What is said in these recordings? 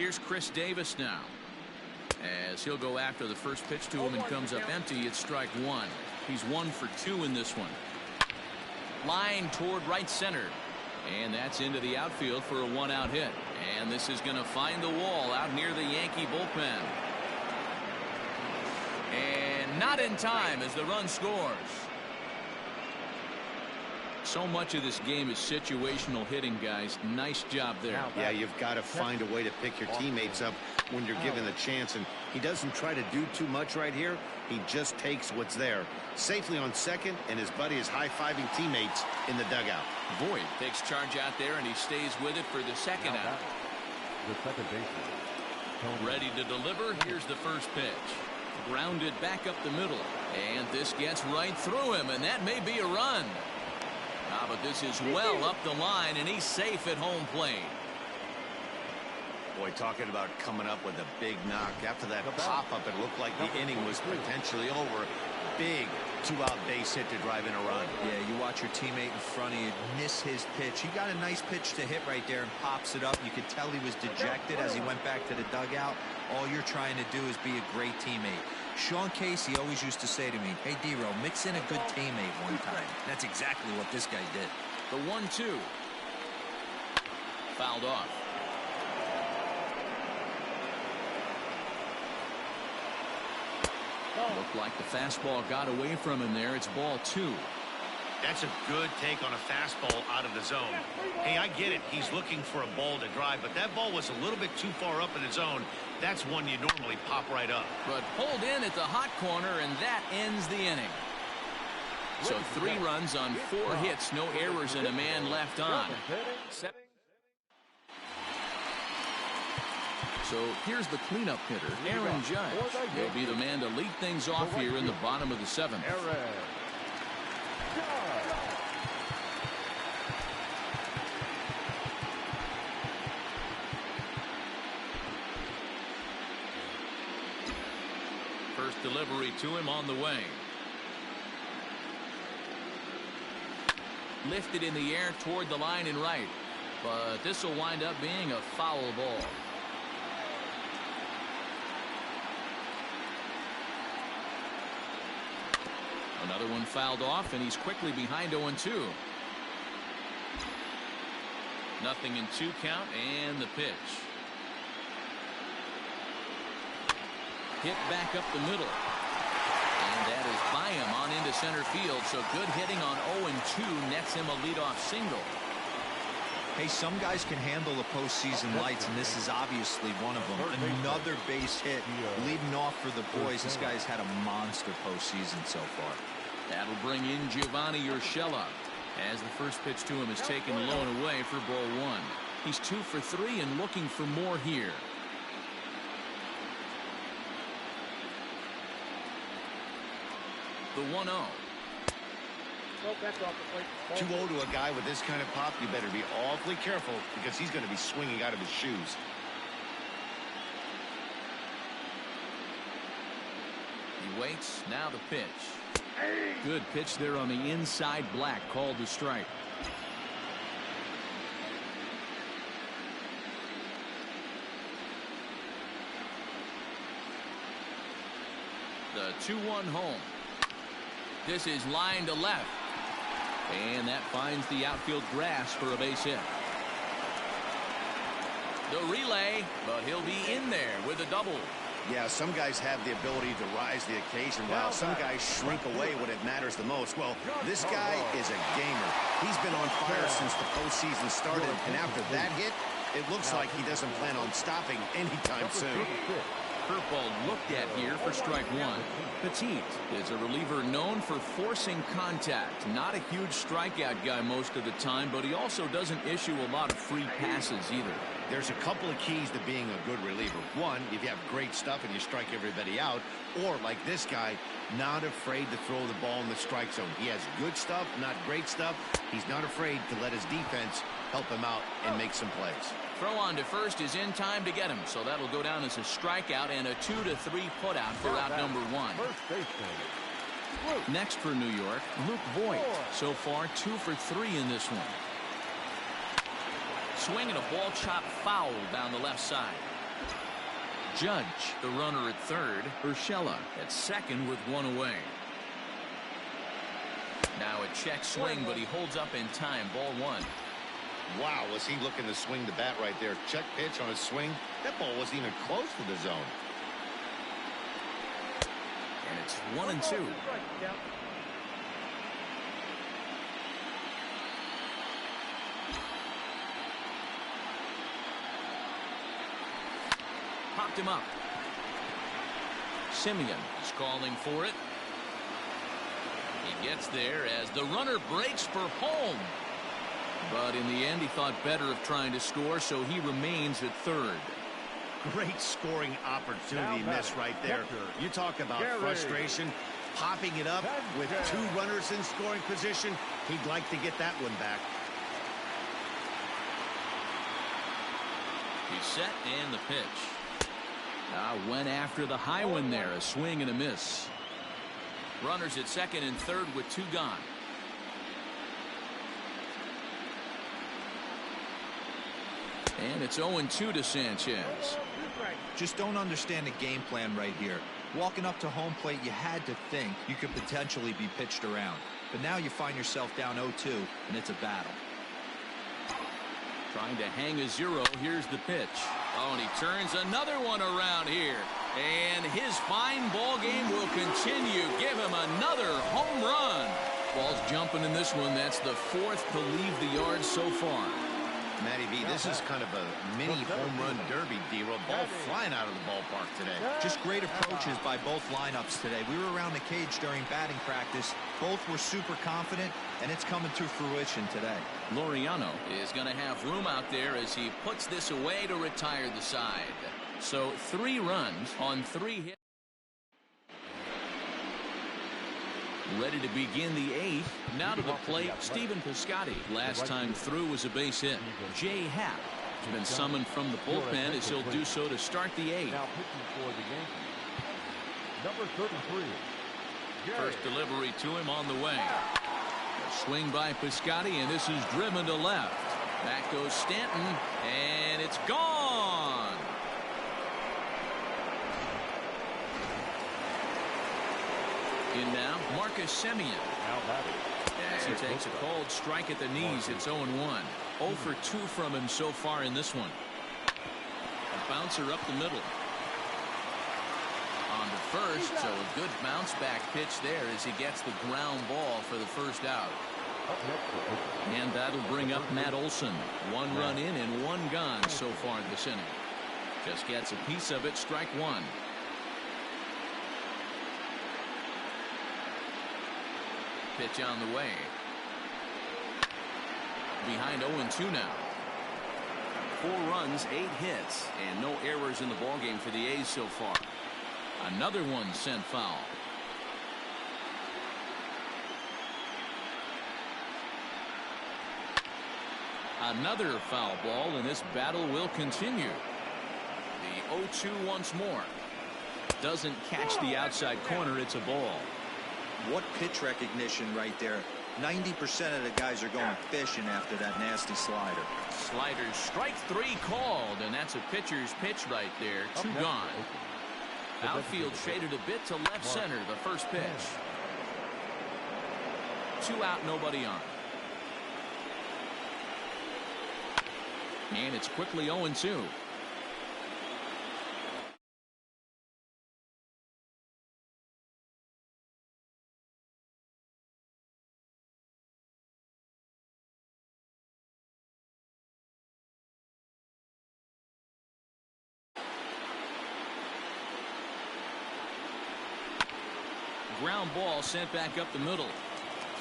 Here's Chris Davis now. As he'll go after the first pitch to him and comes up empty, it's strike one. He's 1 for 2 in this one. Line toward right center. And that's into the outfield for a 1-out hit. And this is going to find the wall out near the Yankee bullpen. And not in time as the run scores. So much of this game is situational hitting, guys. Nice job there. Yeah, you've got to find a way to pick your teammates up when you're given the chance. And he doesn't try to do too much right here. He just takes what's there. Safely on second, and his buddy is high-fiving teammates in the dugout. Voit takes charge out there, and he stays with it for the second out. The second baseman. Ready to deliver. Here's the first pitch. Grounded back up the middle. And this gets right through him, and that may be a run. But this is well up the line, and he's safe at home plate. Boy, talking about coming up with a big knock. After that pop-up, it looked like the inning was potentially over. Big 2-out base hit to drive in a run. Yeah, you watch your teammate in front of you miss his pitch. He got a nice pitch to hit right there and pops it up. You could tell he was dejected as he went back to the dugout. All you're trying to do is be a great teammate. Sean Casey always used to say to me, hey, D-Row, mix in a good teammate one time. That's exactly what this guy did. The 1-2. Fouled off. Looked like the fastball got away from him there. It's ball 2. That's a good take on a fastball out of the zone. Hey, I get it. He's looking for a ball to drive, but that ball was a little bit too far up in the zone. That's one you normally pop right up. But pulled in at the hot corner, and that ends the inning. So 3 runs on 4 hits, no errors, and a man left on. So here's the cleanup hitter, Aaron Judge. He'll be the man to lead things off here in the bottom of the 7th. First delivery to him on the way. Lifted in the air toward the line and right. But this will wind up being a foul ball. Another one fouled off, and he's quickly behind 0-2. Nothing in 2 count, and the pitch. Hit back up the middle. And that is by him on into center field. So good hitting on 0-2 nets him a leadoff single. Hey, some guys can handle the postseason lights, and this is obviously one of them. Another base hit leading off for the boys. This guy's had a monster postseason so far. That'll bring in Giovanni Urshela as the first pitch to him is taken low and away for ball 1. He's 2 for 3 and looking for more here. The 1-0. 2-0 to a guy with this kind of pop, you better be awfully careful because he's going to be swinging out of his shoes. He waits. Now the pitch. Good pitch there on the inside black, called the strike. The 2-1 home. This is line to left. And that finds the outfield grass for a base hit. The relay, but he'll be in there with a double. Yeah, some guys have the ability to rise the occasion while some guys shrink away when it matters the most. Well, this guy is a gamer. He's been on fire since the postseason started, and after that hit, it looks like he doesn't plan on stopping anytime soon. Curveball looked at here for strike 1. Petit is a reliever known for forcing contact. Not a huge strikeout guy most of the time, but he also doesn't issue a lot of free passes either. There's a couple of keys to being a good reliever. One, if you have great stuff and you strike everybody out, or like this guy, not afraid to throw the ball in the strike zone. He has good stuff, not great stuff. He's not afraid to let his defense help him out and make some plays. Throw on to first is in time to get him, so that'll go down as a strikeout and a 2-3 putout for out number 1. Next for New York, Luke Voit. So far 2 for 3 in this one. Swinging a ball chopped foul down the left side. Judge, the runner at third. Urshela at second with one away. Now a check swing, but he holds up in time. Ball one. Wow, was he looking to swing the bat right there? Check pitch on a swing. That ball wasn't even close to the zone. And it's 1-2. Popped him up. Simeon is calling for it. He gets there as the runner breaks for home. But in the end, he thought better of trying to score, so he remains at third. Great scoring opportunity miss right there. You talk about frustration, popping it up with two runners in scoring position. He'd like to get that one back. He's set and the pitch. Went after the high one there. A swing and a miss. Runners at second and third with two gone. And it's 0-2 to Sanchez. Just don't understand the game plan right here. Walking up to home plate, you had to think you could potentially be pitched around. But now you find yourself down 0-2, and it's a battle. Trying to hang a zero. Here's the pitch. Oh, and he turns another one around here. And his fine ball game will continue. Give him another home run. Ball's jumping in this one. That's the fourth to leave the yard so far. Matty V, this is kind of a mini home run derby, D-Roll. Ball flying out of the ballpark today. Just great approaches by both lineups today. We were around the cage during batting practice. Both were super confident, and it's coming to fruition today. Laureano is going to have room out there as he puts this away to retire the side. So 3 runs on 3 hits. Ready to begin the 8th. Now to the plate, Stephen Piscotty. Last time through was a base hit. Jay Happ has been summoned from the bullpen as he'll do so to start the 8th. Now pitching for the Yankees, number 33. First delivery to him on the way. A swing by Piscotty, and this is driven to left. Back goes Stanton, and it's gone. In now, Marcus Semien. As he takes a cold strike at the knees, it's 0-1. 0 for 2 from him so far in this one. A bouncer up the middle. On to first, so a good bounce back pitch there as he gets the ground ball for the first out. And that'll bring up Matt Olson. 1 run in and 1 gone so far this inning. Just gets a piece of it, strike 1. Pitch on the way. Behind 0-2 now. 4 runs, 8 hits, and no errors in the ballgame for the A's so far. Another one sent foul. Another foul ball, and this battle will continue. The 0-2 once more. Doesn't catch the outside corner. It's a ball. What pitch recognition right there. 90% of the guys are going fishing after that nasty slider. Sliders strike 3 called, and that's a pitcher's pitch right there. 2 gone. Outfield shaded a bit to left center, the first pitch. 2 out, nobody on. And it's quickly 0-2. Ground ball sent back up the middle.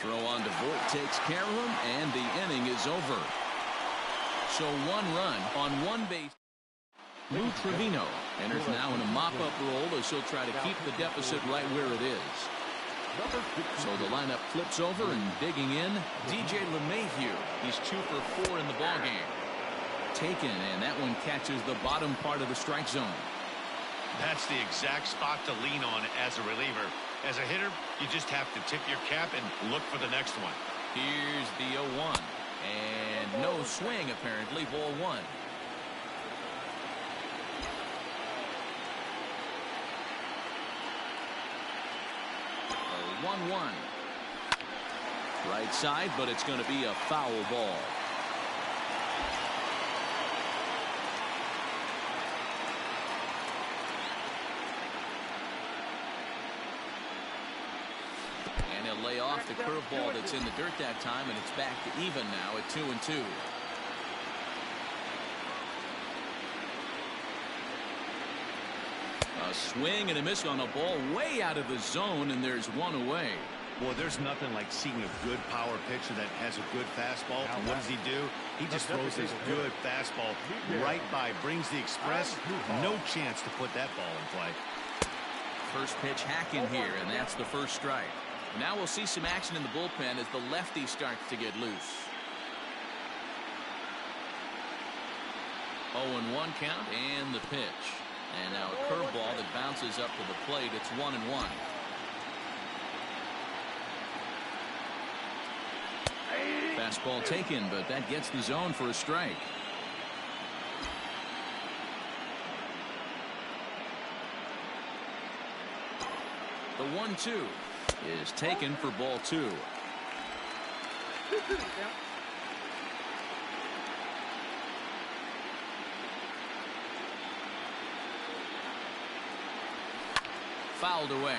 Throw on to Voit takes care of him, and the inning is over. So 1 run on 1 base. Lou Trevino enters now in a mop-up role as he'll try to keep the deficit right where it is. So the lineup flips over, and digging in, DJ LeMahieu. He's 2 for 4 in the ballgame. Taken, and that one catches the bottom part of the strike zone. That's the exact spot to lean on as a reliever. As a hitter, you just have to tip your cap and look for the next one. Here's the 0-1. And no swing, apparently. Ball 1. 1-1. Right side, but it's going to be a foul ball. And he'll lay off the curveball that's in the dirt that time, and it's back to even now at 2-2. A swing and a miss on a ball way out of the zone, and there's one away. Well, there's nothing like seeing a good power pitcher that has a good fastball. And what does he do? He just throws his good fastball right by, brings the express. No chance to put that ball in play. First pitch hacking here, and that's the first strike. Now we'll see some action in the bullpen as the lefty starts to get loose. 0-1 count and the pitch. And now a curveball that bounces up to the plate. It's 1-1. Fastball taken, but that gets the zone for a strike. The 1-2 is taken for ball 2. Fouled away.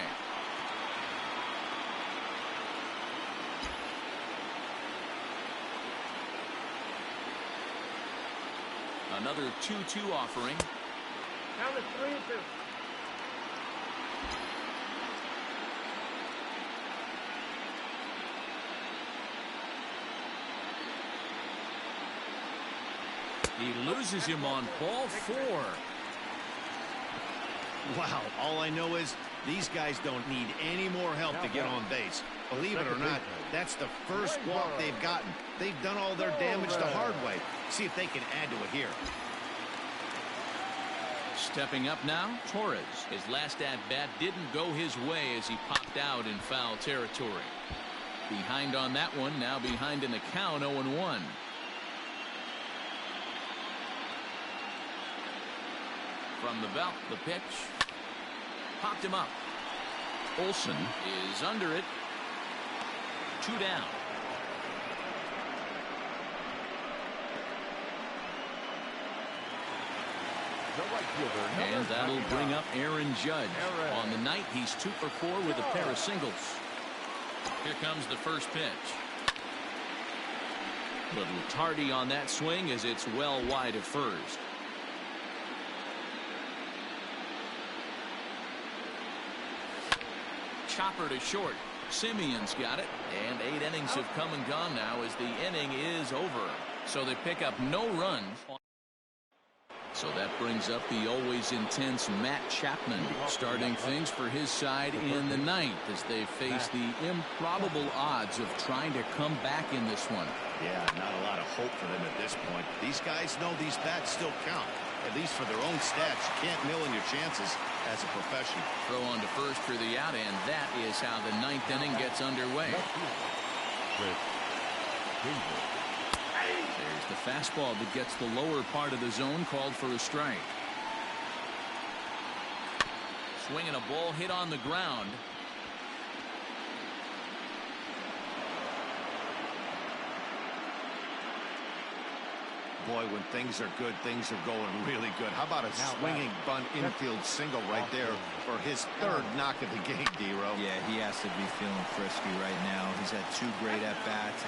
Another 2-2 offering. Count it 3-2. He loses him on ball 4. Wow, all I know is these guys don't need any more help to get on base. Believe it or not, that's the first walk they've gotten. They've done all their damage the hard way. See if they can add to it here. Stepping up now, Torres. His last at-bat didn't go his way as he popped out in foul territory. Behind on that one, now behind in the count, 0-1. From the belt, the pitch. Popped him up. Olsen is under it. 2 down. And that'll bring up Aaron Judge. On the night, he's 2 for 4 with a pair of singles. Here comes the first pitch. Little tardy on that swing as it's well wide of first. Chopper to short. Simeon's got it, and 8 innings have come and gone now as the inning is over. So they pick up no runs. So that brings up the always intense Matt Chapman, starting things for his side in the ninth as they face the improbable odds of trying to come back in this one. Yeah, not a lot of hope for them at this point. These guys know these bats still count, at least for their own stats. You can't mill in your chances as a professional. Throw on to first for the out, and that is how the ninth inning gets underway. There's the fastball that gets the lower part of the zone, called for a strike. Swinging a ball hit on the ground. Boy, when things are good, things are going really good. How about a swinging bunt infield single right there for his 3rd knock of the game, D-Row? Yeah, he has to be feeling frisky right now. He's had 2 great at-bats.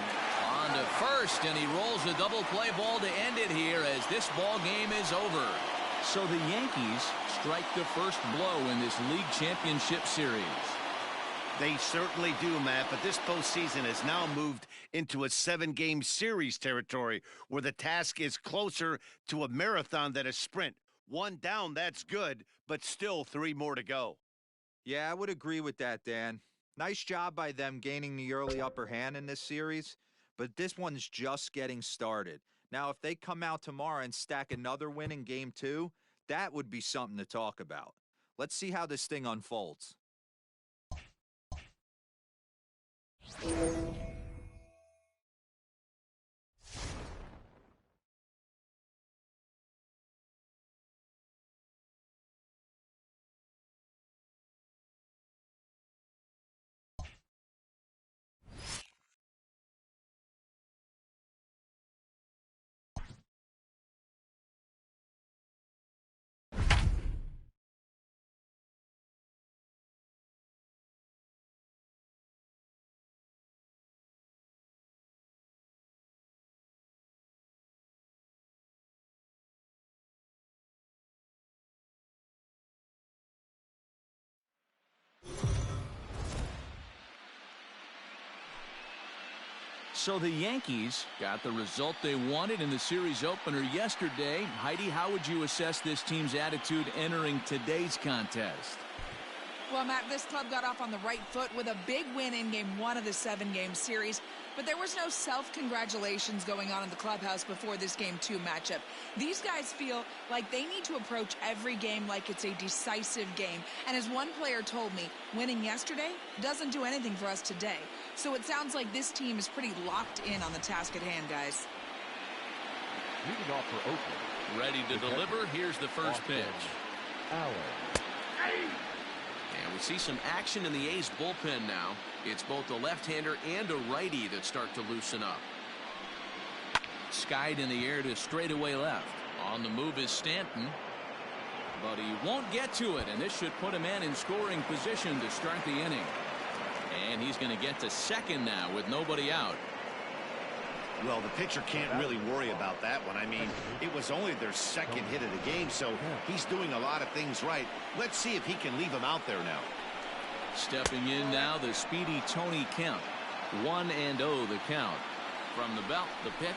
On to first, and he rolls a double play ball to end it here as this ball game is over. So the Yankees strike the first blow in this league championship series. They certainly do, Matt, but this postseason has now moved into a 7-game series territory where the task is closer to a marathon than a sprint. 1 down, that's good, but still 3 more to go. Yeah, I would agree with that, Dan. Nice job by them gaining the early upper hand in this series, but this one's just getting started. Now, if they come out tomorrow and stack another win in Game 2, that would be something to talk about. Let's see how this thing unfolds. So the Yankees got the result they wanted in the series opener yesterday. Heidi, how would you assess this team's attitude entering today's contest? Well, Matt, this club got off on the right foot with a big win in Game 1 of the 7-game series, but there was no self-congratulations going on in the clubhouse before this Game 2 matchup. These guys feel like they need to approach every game like it's a decisive game, and as one player told me, winning yesterday doesn't do anything for us today. So it sounds like this team is pretty locked in on the task at hand, guys. Leading off for Oakland. Ready to deliver. Here's the first pitch. Allen. And we see some action in the A's bullpen now. It's both a left-hander and a righty that start to loosen up. Skied in the air to straightaway left. On the move is Stanton. But he won't get to it, and this should put a man in scoring position to start the inning. And he's going to get to second now with nobody out. Well, the pitcher can't really worry about that one. I mean, it was only their second hit of the game, so he's doing a lot of things right. Let's see if he can leave him out there now. Stepping in now, the speedy Tony Kemp. 1-0 the count. From the belt, the pitch.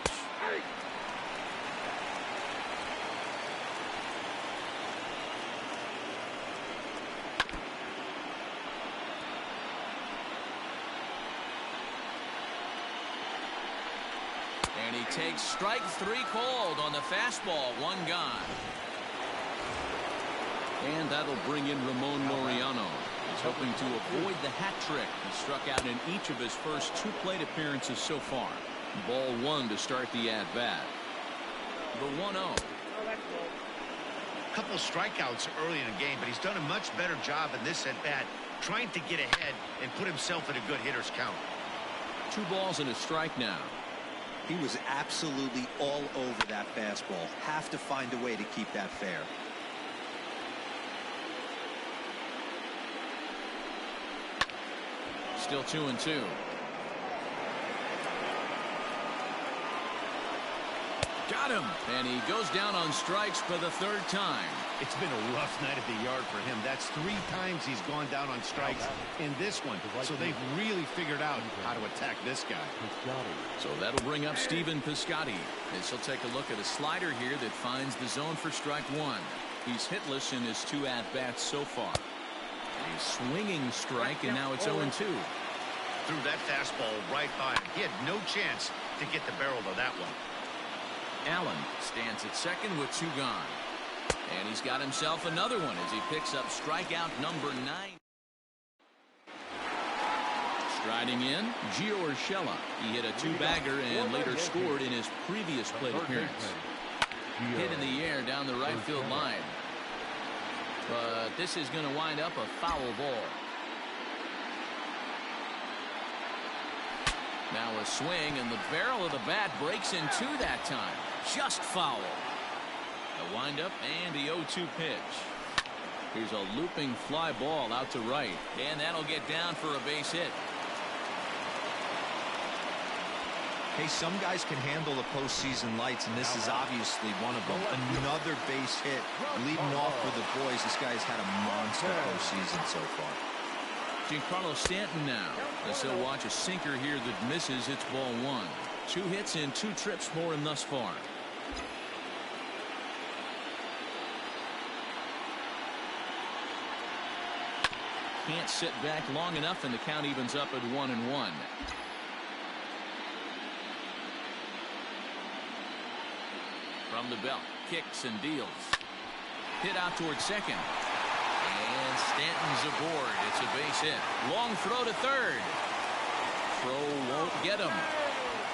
And he takes strike 3 called on the fastball. 1 gone. And that'll bring in Ramon Laureano. He's hoping to avoid the hat trick. He struck out in each of his first 2 plate appearances so far. Ball 1 to start the at-bat. The 1-0. Couple strikeouts early in the game, but he's done a much better job in this at-bat trying to get ahead and put himself in a good hitter's count. 2 balls and a strike now. He was absolutely all over that fastball. Have to find a way to keep that fair. Still 2-2. Got him. And he goes down on strikes for the 3rd time. It's been a rough night at the yard for him. That's 3 times he's gone down on strikes in this one. So they've really figured out how to attack this guy. So that'll bring up Stephen Piscotty. As he'll take a look at a slider here that finds the zone for strike 1. He's hitless in his 2 at-bats so far. A swinging strike, and now it's 0-2. Threw that fastball right by him. He had no chance to get the barrel of that one. Allen stands at second with 2 gone. And he's got himself another one as he picks up strikeout number 9. Striding in, Gio Urshela. He hit a 2-bagger and later scored in his previous plate appearance. Hit in the air down the right field line. But this is going to wind up a foul ball. Now a swing, and the barrel of the bat breaks in 2 that time. Just foul. A windup and the 0-2 pitch. Here's a looping fly ball out to right, and that'll get down for a base hit. Hey, some guys can handle the postseason lights, and this is obviously one of them. Another base hit leading off for the boys. This guy's had a monster postseason so far. Giancarlo Stanton now, as he'll watch a sinker here that misses. It's ball 1. 2 hits and 2 trips for him thus far. Can't sit back long enough, and the count evens up at 1-1. From the belt, kicks and deals. Hit out towards second. And Stanton's aboard. It's a base hit. Long throw to third. Throw won't get him.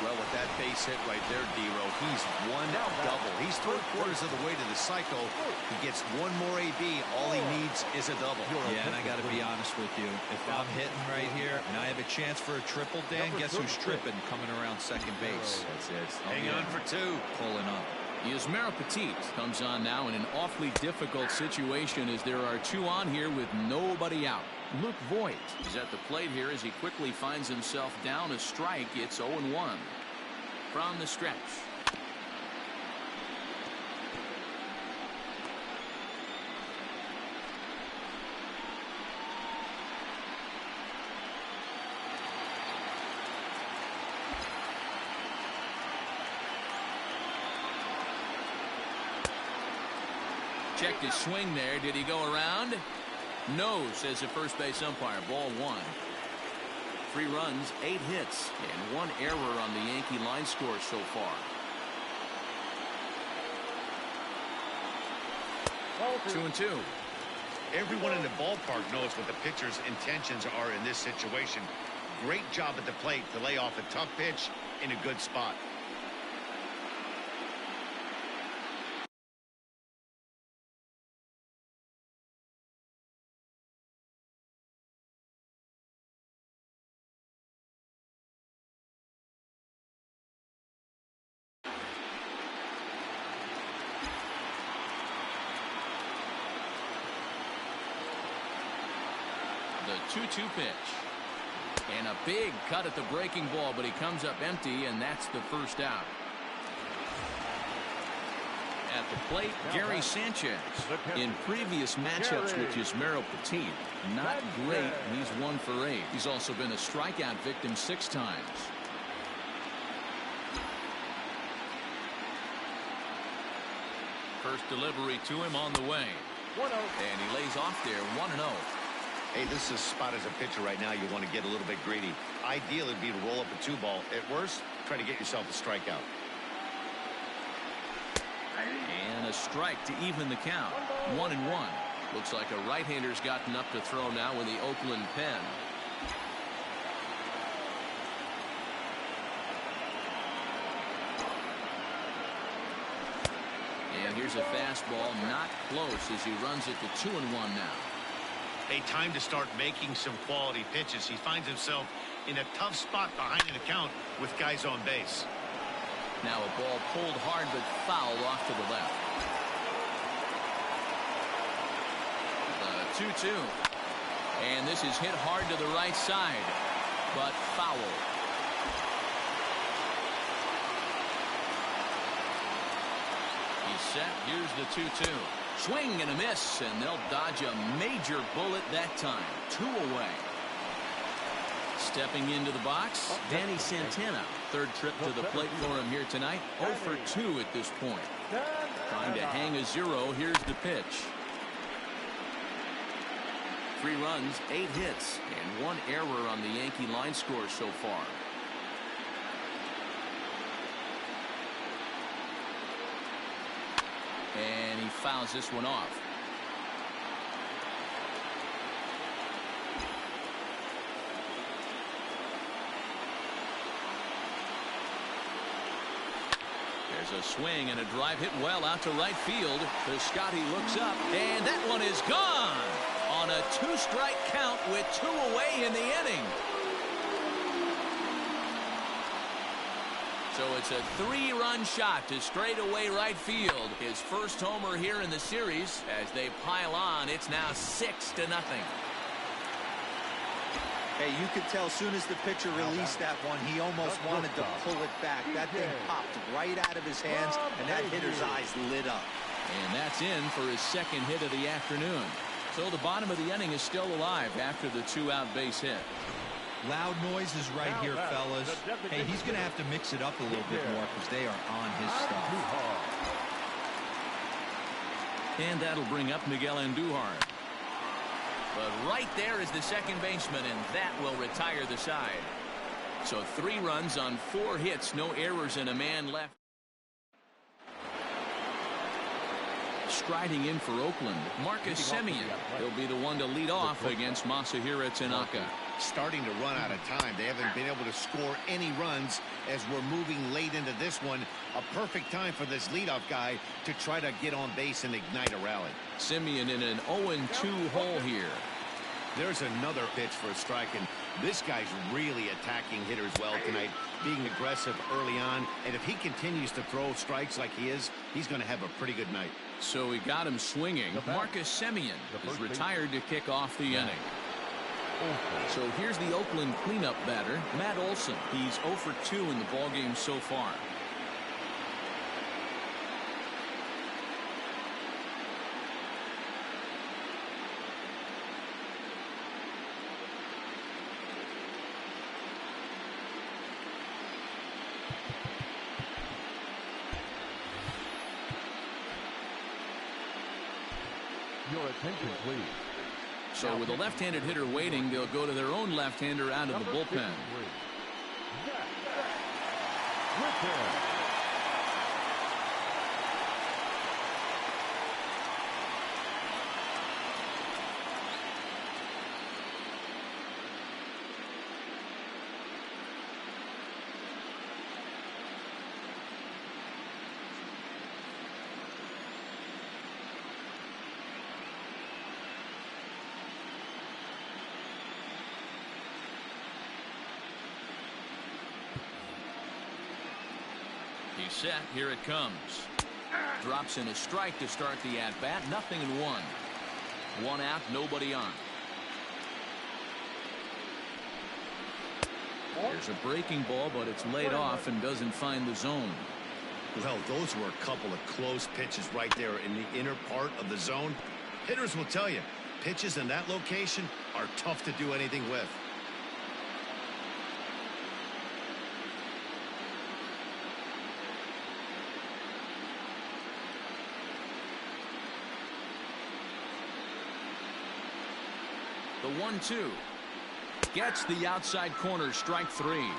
Well, with that base hit right there, D-Row, he's won double. He's 3/4 of the way to the cycle. He gets 1 more AB. All he needs is a double. Yeah, and I got to be honest with you. If I'm hitting right here and I have a chance for a triple, Dan, guess who's tripping coming around second base? That's it. Hang on for 2. Pulling up. Yusmeiro Petit comes on now in an awfully difficult situation as there are 2 on here with nobody out. Luke Voigt is at the plate here as he quickly finds himself down a strike. It's 0-1 from the stretch. Checked his swing there. Did he go around? No, says the first base umpire. Ball 1. 3 runs, 8 hits, and 1 error on the Yankee line score so far. 2-2. Everyone in the ballpark knows what the pitcher's intentions are in this situation. Great job at the plate to lay off a tough pitch in a good spot. The 2-2 pitch. And a big cut at the breaking ball, but he comes up empty, and that's the first out. At the plate, Gary Sanchez. In previous matchups with Yusmeiro Petit, not great. He's 1 for 8. He's also been a strikeout victim 6 times. First delivery to him on the way. And he lays off there, 1-0. Hey, this is a spot as a pitcher right now. You want to get a little bit greedy. Ideal would be to roll up a 2-ball. At worst, try to get yourself a strikeout. And a strike to even the count. 1-1. Looks like a right-hander's gotten up to throw now with the Oakland pen. And here's a fastball, not close as he runs it to 2-1 now. A time to start making some quality pitches. He finds himself in a tough spot behind an account with guys on base. Now a ball pulled hard but fouled off to the left. The 2-2. And this is hit hard to the right side, but foul. He's set. Here's the 2-2. Swing and a miss, and they'll dodge a major bullet that time. 2 away. Stepping into the box, Danny Santana. Third trip to the plate for him here tonight. 0 for 2 at this point. Trying to hang a 0. Here's the pitch. 3 runs, 8 hits, and 1 error on the Yankee line score so far. And he fouls this one off. There's a swing and a drive hit well out to right field. Piscotty looks up, and that one is gone on a 2-strike count with 2 away in the inning. So it's a 3-run shot to straightaway right field. His first homer here in the series. As they pile on, it's now 6-0. Hey, you could tell as soon as the pitcher released that one, he almost wanted to pull it back. That thing popped right out of his hands, and that hitter's eyes lit up. And that's in for his second hit of the afternoon. So the bottom of the inning is still alive after the 2-out base hit. Loud noises right here, fellas. Hey, he's going to have to mix it up a little bit more because they are on his stuff. And that'll bring up Miguel Andujar. But right there is the second baseman, and that will retire the side. So 3 runs on 4 hits, no errors, and a man left. Striding in for Oakland, Marcus Semien. He'll be the one to lead off against Masahiro Tanaka. Starting to run out of time. They haven't been able to score any runs as we're moving late into this one. A perfect time for this leadoff guy to try to get on base and ignite a rally. Semien in an 0-2 hole here. There's another pitch for a strike, and this guy's really attacking hitters well tonight, being aggressive early on. And if he continues to throw strikes like he is, he's going to have a pretty good night. So he got him swinging. Marcus Semien is retired to kick off the inning. So here's the Oakland cleanup batter, Matt Olson. He's 0 for 2 in the ballgame so far. Your attention, please. So with a left-handed hitter waiting, they'll go to their own left-hander out of the bullpen. He's set. Here it comes. Drops in a strike to start the at-bat. 0-1. One out, nobody on. There's a breaking ball, but it's laid off and doesn't find the zone. Well, those were a couple of close pitches right there in the inner part of the zone. Hitters will tell you, pitches in that location are tough to do anything with. The 1-2. Gets the outside corner, strike 3.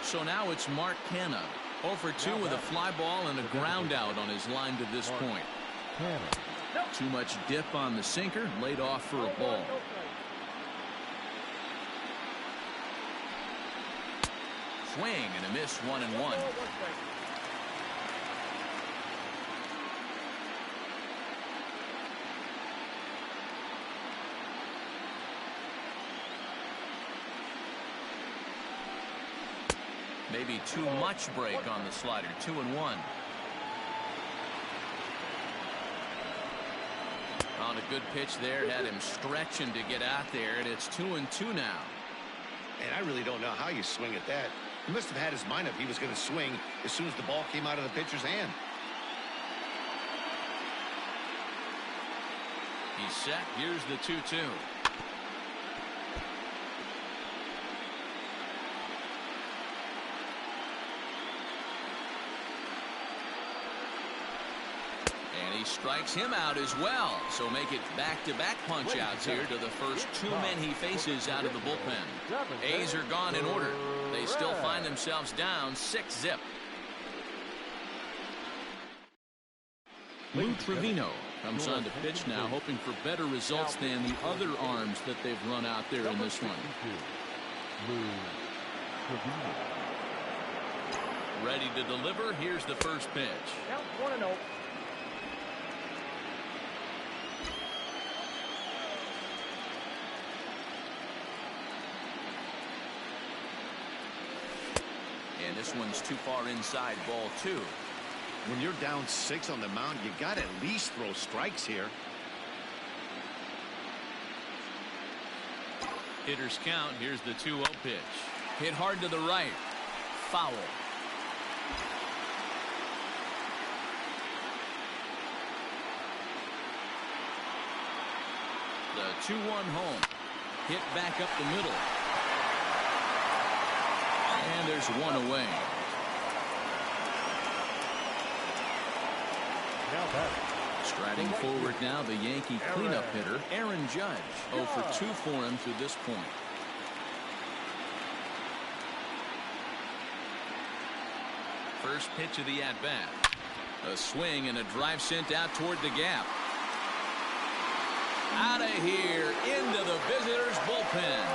So now it's Mark Canha. 0 for 2 with a fly ball and a ground out on his line to this point. Too much dip on the sinker, laid off for a ball. Swing and a miss, 1-1. Maybe too much break on the slider. 2-1. On a good pitch there, had him stretching to get out there, and it's 2-2 now. And I really don't know how you swing at that. He must have had his mind up he was going to swing as soon as the ball came out of the pitcher's hand. He's set. Here's the 2-2. And he strikes him out as well. So make it back-to-back punch-outs here to the first 2 men he faces out of the bullpen. A's are gone in order. They still find themselves down 6-0. Lou Trevino comes on to pitch now, hoping for better results than the other arms that they've run out there in this one. Ready to deliver. Here's the first pitch. Count 1-0. And this one's too far inside, ball 2. When you're down 6 on the mound, you got to at least throw strikes here. Hitters count. Here's the 2-0 pitch. Hit hard to the right. Foul. The 2-1 home. Hit back up the middle. And there's one away. Striding forward now, the Yankee cleanup hitter, Aaron Judge. 0 for 2 for him to this point. First pitch of the at-bat. A swing and a drive sent out toward the gap. Out of here, into the visitors' bullpen.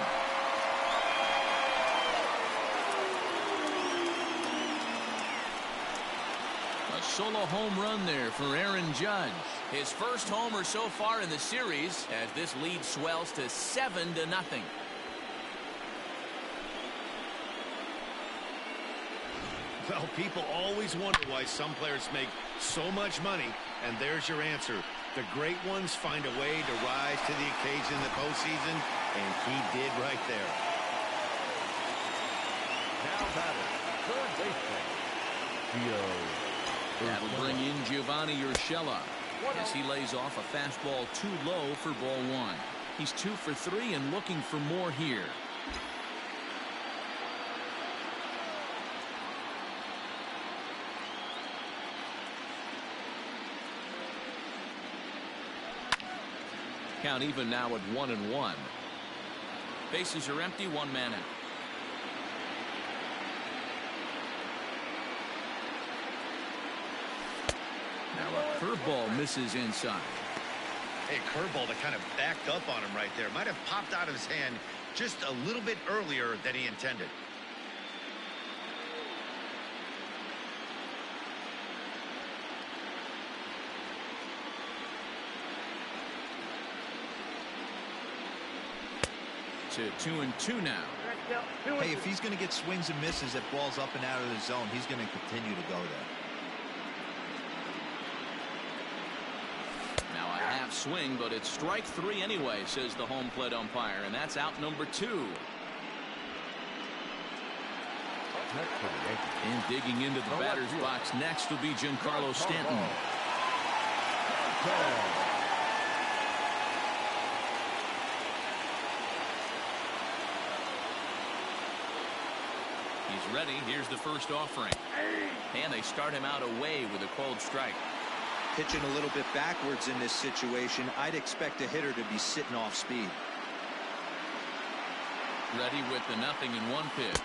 A solo home run there for Aaron Judge. His first homer so far in the series as this lead swells to 7-0. Well, people always wonder why some players make so much money, and there's your answer. The great ones find a way to rise to the occasion in the postseason, and he did right there. Now batting, third baseman, That will bring in Giovanni Urshela as he lays off a fastball too low for ball 1. He's 2 for 3 and looking for more here. Count even now at 1-1. Bases are empty, one man out. Now a curveball misses inside. Hey, curveball that kind of backed up on him right there. Might have popped out of his hand just a little bit earlier than he intended. To 2-2 now. Hey, if he's going to get swings and misses at balls up and out of the zone, he's going to continue to go there. Now a half swing, but it's strike 3 anyway, says the home plate umpire, and that's out number 2. And digging into the batter's box next will be Giancarlo Stanton. He's ready. Here's the first offering. And they start him out away with a cold strike. Pitching a little bit backwards in this situation, I'd expect a hitter to be sitting off speed. Ready with the 0-1 pitch.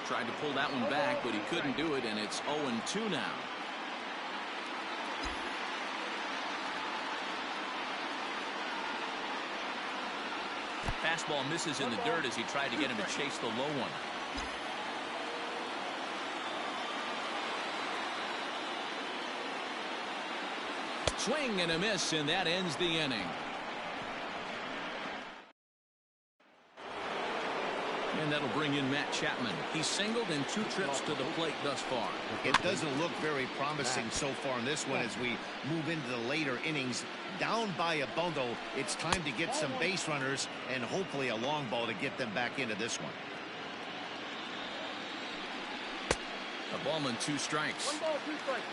Tried to pull that one back, but he couldn't do it, and it's 0-2 now. Fastball misses in the dirt as he tried to get him to chase the low one. Swing and a miss, and that ends the inning. And that'll bring in Matt Chapman. He's singled in 2 trips to the plate thus far. It doesn't look very promising so far in this one as we move into the later innings. Down by a bundle, it's time to get some base runners and hopefully a long ball to get them back into this one. A ball and 2 strikes.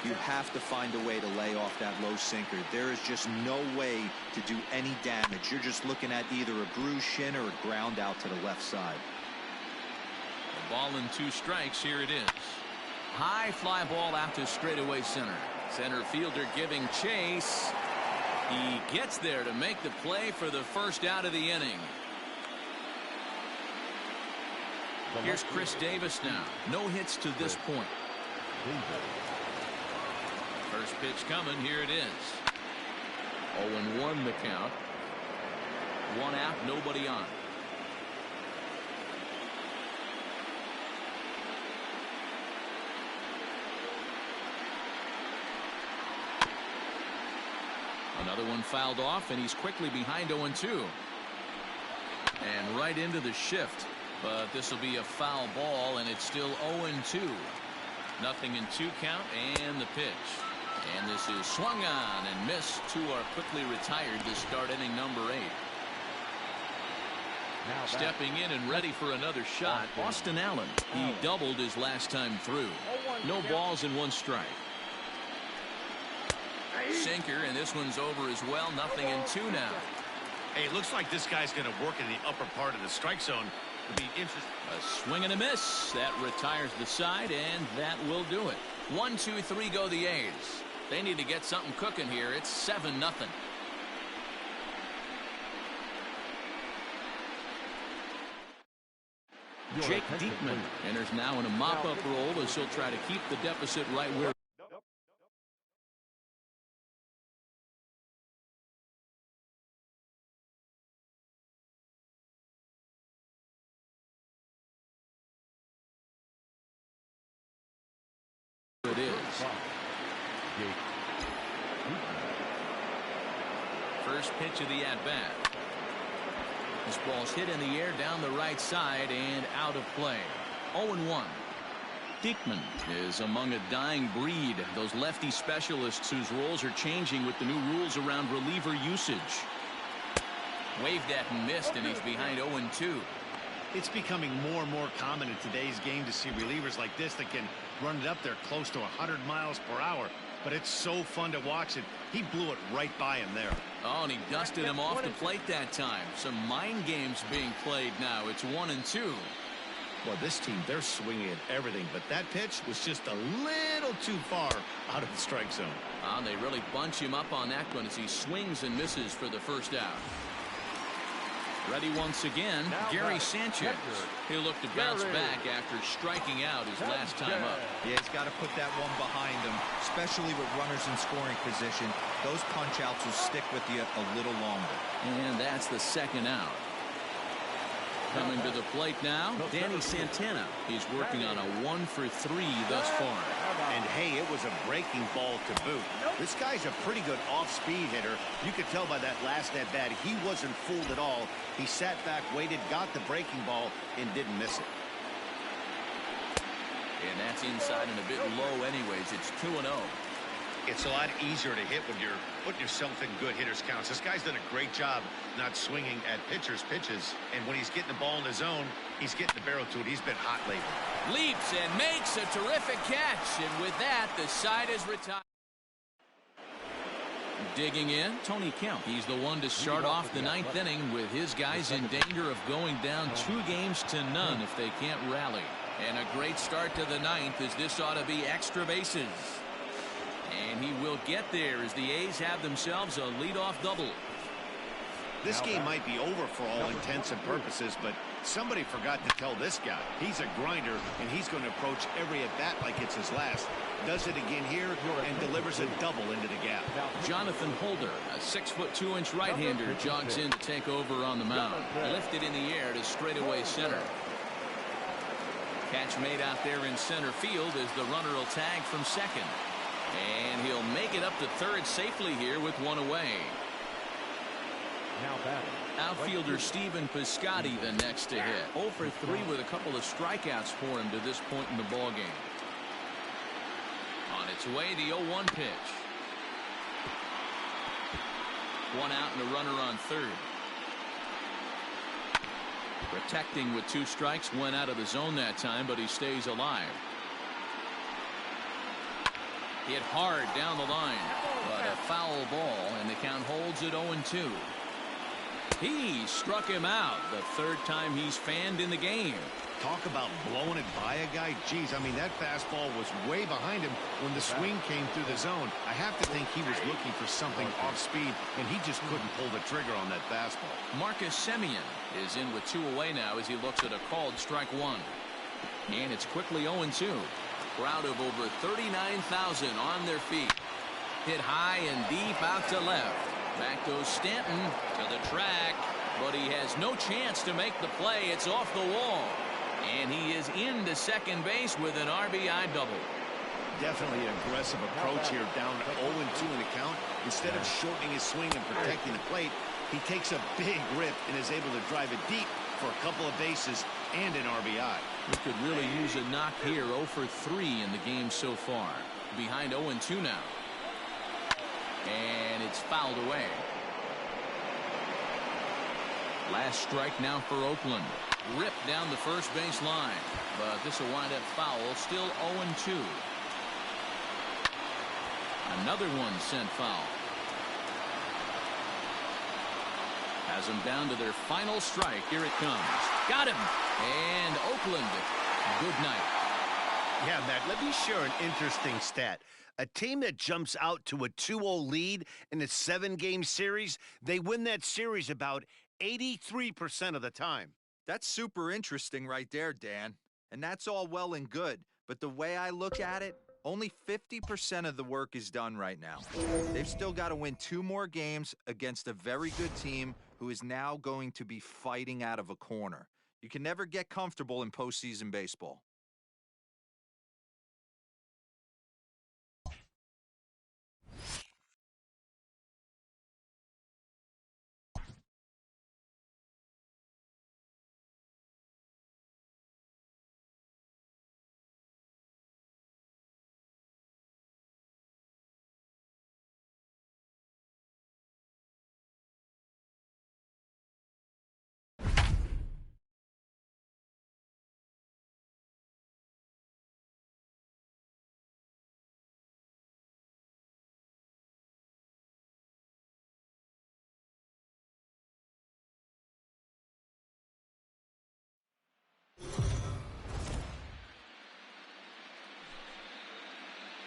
You have to find a way to lay off that low sinker. There is just no way to do any damage. You're just looking at either a bruised shin or a ground out to the left side. A ball and 2 strikes. Here it is. High fly ball out to straightaway center. Center fielder giving chase. He gets there to make the play for the first out of the inning. Here's Chris Davis now. No hits to this point. First pitch coming. Here it is. 0-1 the count. 1 out, nobody on. Another one fouled off, and he's quickly behind 0-2. And right into the shift. But this will be a foul ball, and it's still 0-2. 0-2 count, and the pitch. And this is swung on and missed. 2 are quickly retired to start inning number 8. Now stepping in and ready for another shot, Austin Allen. He doubled his last time through. No balls and 1 strike. Sinker, and this one's over as well. 0-2 now. Hey, it looks like this guy's going to work in the upper part of the strike zone. A swing and a miss. That retires the side, and that will do it. 1, 2, 3 go the A's. They need to get something cooking here. It's 7-0. Jake Diekman enters now in a mop-up role as he'll try to keep the deficit right where it is. First pitch of the at-bat. This ball's hit in the air down the right side and out of play. 0-1. Diekman is among a dying breed. Those lefty specialists whose roles are changing with the new rules around reliever usage. Waved at and missed, and he's behind 0-2. It's becoming more and more common in today's game to see relievers like this that can run it up there close to 100 miles per hour. But it's so fun to watch it. He blew it right by him there. Oh, and he dusted him off the plate that time. Some mind games being played now. It's 1-2. Well, this team, they're swinging at everything, but that pitch was just a little too far out of the strike zone. They really bunch him up on that one as he swings and misses for the first out. Ready once again, Gary Sanchez. He'll look to bounce back after striking out his last time up. Yeah, he's got to put that one behind him, especially with runners in scoring position. Those punch-outs will stick with you a little longer. And that's the second out. Coming to the plate now, Danny Santana. He's working on a 1-for-3 thus far. And hey, it was a breaking ball to boot. This guy's a pretty good off-speed hitter. You could tell by that last at-bat he wasn't fooled at all. He sat back, waited, got the breaking ball, and didn't miss it. And that's inside and a bit low anyways. It's 2-0. It's a lot easier to hit when you're putting yourself in good hitters counts. This guy's done a great job not swinging at pitchers' pitches. And when he's getting the ball in the zone, he's getting the barrel to it. He's been hot lately. Leaps and makes a terrific catch. And with that, the side is retired. Digging in, Tony Kemp. He's the one to start off the ninth inning with his guys in danger of going down 2-0 if they can't rally. And a great start to the ninth, as this ought to be extra bases. And he will get there as the A's have themselves a leadoff double. This game might be over for all intents and purposes, but somebody forgot to tell this guy. He's a grinder, and he's going to approach every at-bat like it's his last. Does it again here and delivers a double into the gap. Jonathan Holder, a 6'2" right-hander, jogs in to take over on the mound. Lifted in the air to straightaway center. Catch made out there in center field as the runner will tag from second. And he'll make it up to third safely here with one away. Outfielder Stephen Piscotty the next to hit. 0 for 3 with a couple of strikeouts for him to this point in the ballgame. On its way, the 0-1 pitch. One out and a runner on third. Protecting with 2 strikes, went out of the zone that time, but he stays alive. Hit hard down the line, but a foul ball, and the count holds at 0-2. He struck him out the third time he's fanned in the game. Talk about blowing it by a guy. Geez, I mean, that fastball was way behind him when the swing came through the zone. I have to think he was looking for something off speed, and he just couldn't pull the trigger on that fastball. Marcus Semien is in with 2 away now as he looks at a called strike 1. And it's quickly 0-2. Crowd of over 39,000 on their feet. Hit high and deep out to left. Back goes Stanton to the track, but he has no chance to make the play. It's off the wall. And he is into second base with an RBI double. Definitely an aggressive approach here, down 0-2 in the count. Instead of shortening his swing and protecting the plate, he takes a big rip and is able to drive it deep for a couple of bases and an RBI. He could really use a knock here. 0 for 3 in the game so far. Behind 0-2 now. And it's fouled away. Last strike now for Oakland. Ripped down the first base line. But this will wind up foul. Still 0-2. Another one sent foul. Has them down to their final strike. Here it comes. Got him. And Oakland, good night. Yeah, Matt, let me share an interesting stat. A team that jumps out to a 2-0 lead in a 7-game series, they win that series about 83% of the time. That's super interesting right there, Dan. And that's all well and good. But the way I look at it, only 50% of the work is done right now. They've still got to win 2 more games against a very good team who is now going to be fighting out of a corner. You can never get comfortable in postseason baseball.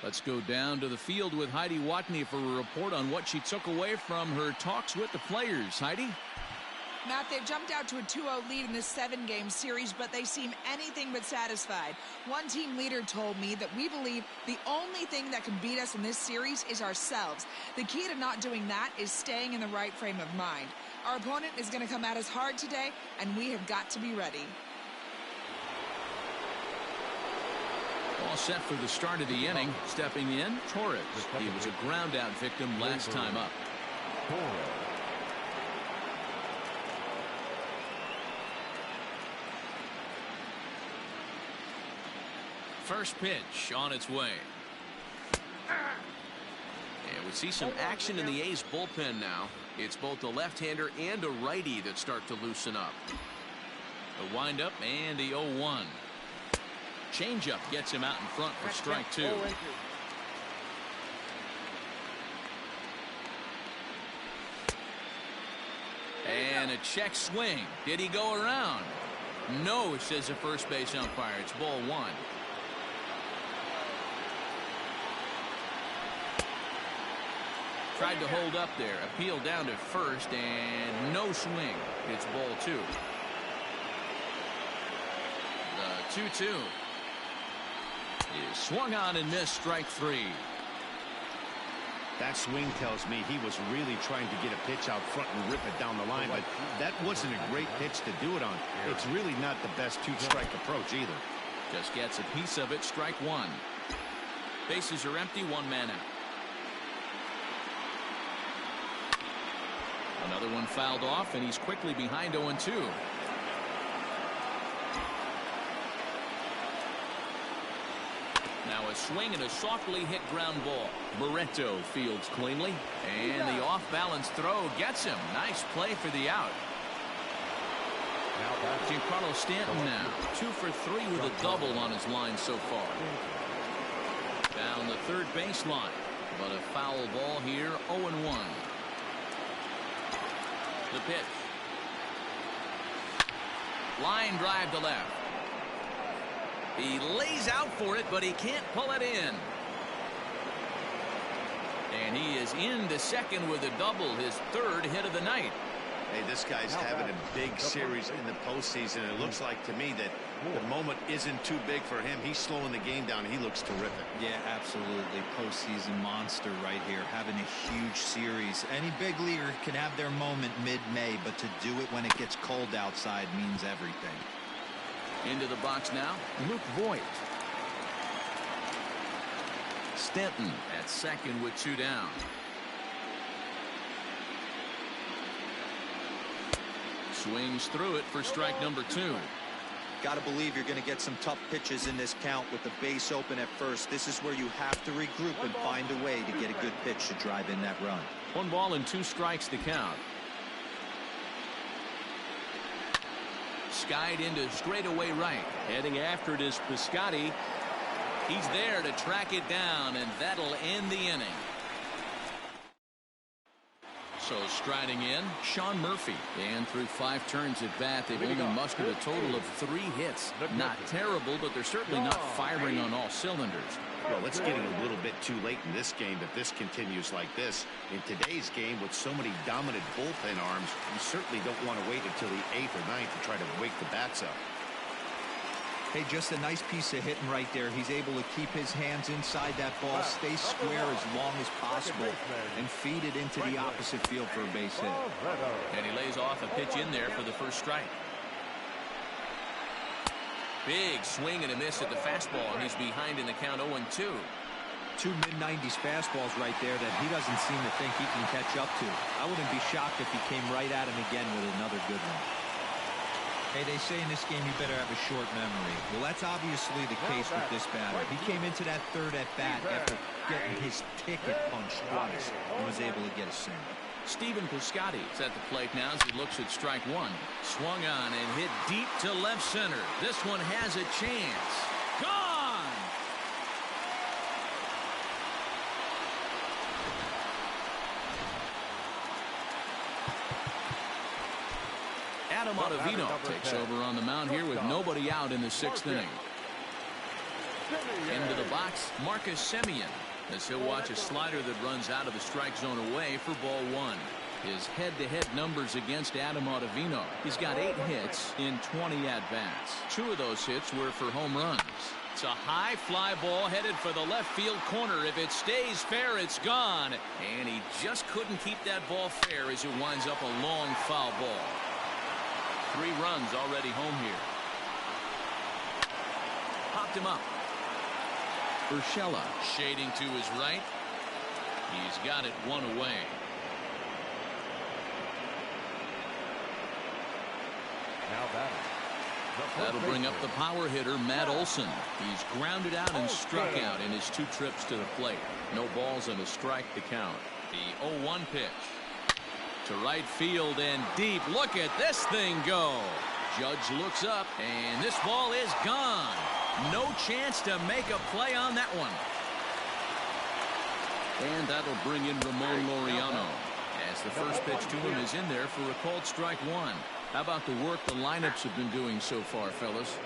Let's go down to the field with Heidi Watney for a report on what she took away from her talks with the players. Heidi? Matt, they've jumped out to a 2-0 lead in this 7-game series, but they seem anything but satisfied. One team leader told me that we believe the only thing that can beat us in this series is ourselves. The key to not doing that is staying in the right frame of mind. Our opponent is going to come at us hard today, and we have got to be ready. All set for the start of the inning. Stepping in, Torres. He was a ground-out victim last time up. First pitch on its way. And we see some action in the A's bullpen now. It's both a left-hander and a righty that start to loosen up. The windup and the 0-1. Changeup gets him out in front for strike 2. And a check swing. Did he go around? No, says the first base umpire. It's ball 1. Tried to hold up there. Appeal down to first, and no swing. It's ball 2. The 2-2 is swung on and missed, strike 3. That swing tells me he was really trying to get a pitch out front and rip it down the line, but that wasn't a great pitch to do it on. It's really not the best two-strike approach either. Just gets a piece of it, strike 1. Bases are empty, 1 man out. Another one fouled off, and he's quickly behind 0-2. Now a swing and a softly hit ground ball. Barreto fields cleanly, and the off-balance throw gets him. Nice play for the out. Giancarlo Stanton now 2 for 3 with a double on his line so far. Down the third baseline, but a foul ball here, 0-1. The pitch. Line drive to left. He lays out for it, but he can't pull it in. And he is into second with a double, his 3rd hit of the night. Hey, this guy's having a big series in the postseason. It looks like to me that the moment isn't too big for him. He's slowing the game down. He looks terrific. Yeah, absolutely. Postseason monster right here, having a huge series. Any big leaguer can have their moment mid-May, but to do it when it gets cold outside means everything. Into the box now, Luke Voigt. Stanton at second with 2 down. Swings through it for strike number 2. Got to believe you're going to get some tough pitches in this count with the base open at first. This is where you have to regroup and find a way to get a good pitch to drive in that run. 1 ball and 2 strikes to count. Skied into straightaway right. Heading after it is Piscotty. He's there to track it down, and that'll end the inning. So striding in, Sean Murphy. And through 5 turns at bat, they've only mustered a total of 3 hits. Not terrible, but they're certainly not firing on all cylinders. Well, it's getting a little bit too late in this game if this continues like this. In today's game, with so many dominant bullpen arms, you certainly don't want to wait until the 8th or 9th to try to wake the bats up. Hey, just a nice piece of hitting right there. He's able to keep his hands inside that ball, stay square as long as possible, and feed it into the opposite field for a base hit. And he lays off a pitch in there for the first strike. Big swing and a miss at the fastball, and he's behind in the count 0-2. 2 mid-90s fastballs right there that he doesn't seem to think he can catch up to. I wouldn't be shocked if he came right at him again with another good one. Hey, they say in this game you better have a short memory. Well, that's obviously the case with this batter. He came into that 3rd at-bat after getting his ticket punched twice and was able to get a single. Stephen Piscotty is at the plate now as he looks at strike 1. Swung on and hit deep to left center. This one has a chance. Gone! Adam Ottavino takes over on the mound here with nobody out in the 6th inning. Into the box, Marcus Semien, as he'll watch a slider that runs out of the strike zone away for ball 1. his head-to-head numbers against Adam Ottavino. He's got 8 hits in 20 at-bats. 2 of those hits were for home runs. It's a high fly ball headed for the left field corner. If it stays fair, it's gone. And he just couldn't keep that ball fair as it winds up a long foul ball. 3 runs already home here. Popped him up. Urshela shading to his right. He's got it 1 away. Now batting. That'll bring up the power hitter, Matt Olson. He's grounded out and struck out in his 2 trips to the plate. No balls and a strike to count. The 0-1 pitch. To right field and deep. Look at this thing go. Judge looks up, and this ball is gone. No chance to make a play on that one. And that'll bring in Ramon Laureano, as the first pitch to him is in there for a called strike 1. How about the work the lineups have been doing so far, fellas?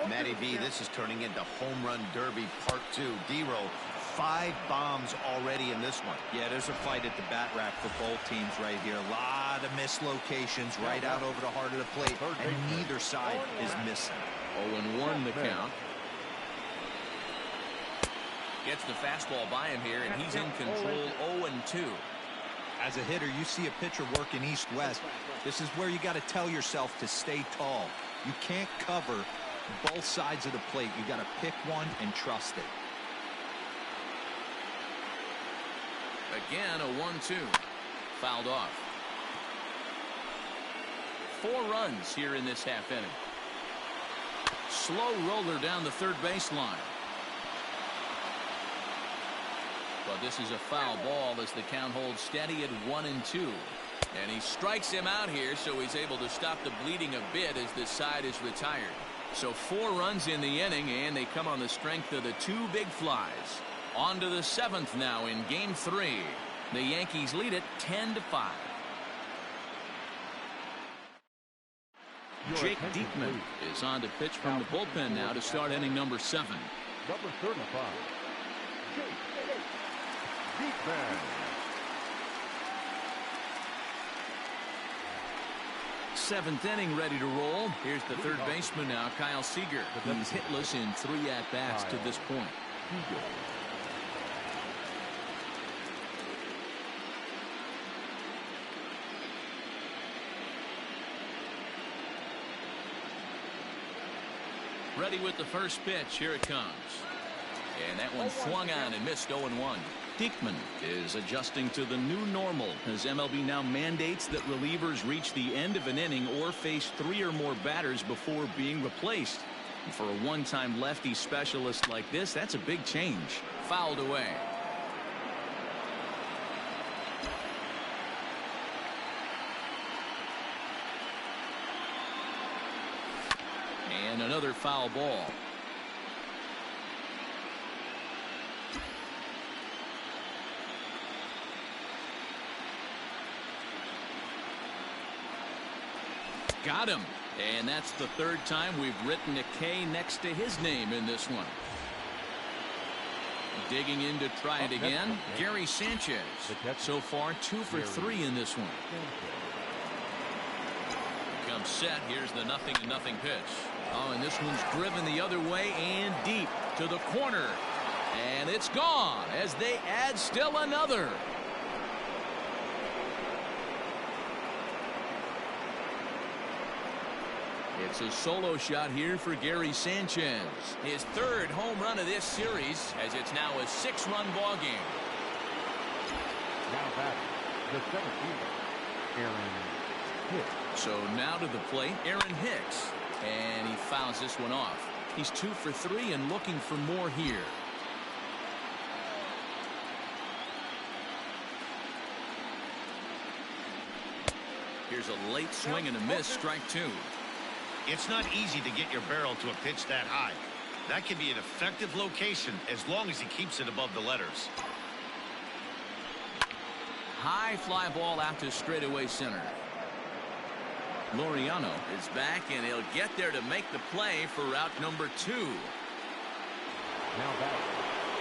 Matty V, this is turning into home run derby part 2. D-Row, 5 bombs already in this one. Yeah, there's a fight at the bat rack for both teams right here. A lot of missed locations right out over the heart of the plate, and neither side is missing. 0-1 the count. Gets the fastball by him here, and he's in control. 0-2. As a hitter, you see a pitcher working east-west. This is where you got to tell yourself to stay tall. You can't cover both sides of the plate. You got to pick one and trust it. Again, a 1-2. Fouled off. 4 runs here in this half inning. Slow roller down the third baseline. But this is a foul ball as the count holds steady at 1-2. And he strikes him out here, so he's able to stop the bleeding a bit as this side is retired. So 4 runs in the inning, and they come on the strength of the 2 big flies. On to the 7th now in Game 3. The Yankees lead it 10-5. Jake Diekman is on to pitch from the bullpen now to start inning number 7. Number 35, Jake Diekman. 7th inning ready to roll. Here's the third baseman now, Kyle Seager. He's hitless in 3 at-bats to this point. Ready with the first pitch. Here it comes. And that one swung on and missed. 0-1. Diekman is adjusting to the new normal as MLB now mandates that relievers reach the end of an inning or face 3 or more batters before being replaced. And for a one-time lefty specialist like this, that's a big change. Fouled away. And another foul ball. Got him. And that's the 3rd time we've written a K next to his name in this one. Digging in to try it again. Gary Sanchez. So far 2 for 3 in this one. Comes set. Here's the 0-0 pitch. Oh, and this one's driven the other way and deep to the corner. And it's gone as they add still another. It's a solo shot here for Gary Sanchez. His 3rd home run of this series, as it's now a 6-run ball game. Now back, the 17th, Aaron Hicks. So now to the plate, Aaron Hicks. And he fouls this one off. He's 2 for 3 and looking for more here. Here's a late swing and a miss, strike 2. It's not easy to get your barrel to a pitch that high. That can be an effective location as long as he keeps it above the letters. High fly ball out to straightaway center. Laureano is back, and he'll get there to make the play for route number 2. Now back,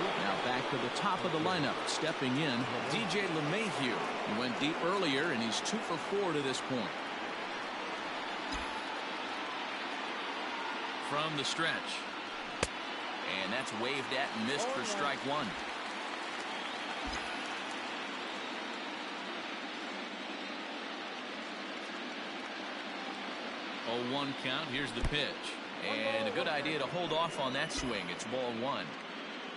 Now back to the top of the lineup. Stepping in, DJ LeMahieu. He went deep earlier, and he's 2 for 4 to this point. From the stretch. And that's waved at and missed for strike one. 0-1 count. Here's the pitch. And a good idea to hold off on that swing. It's ball one.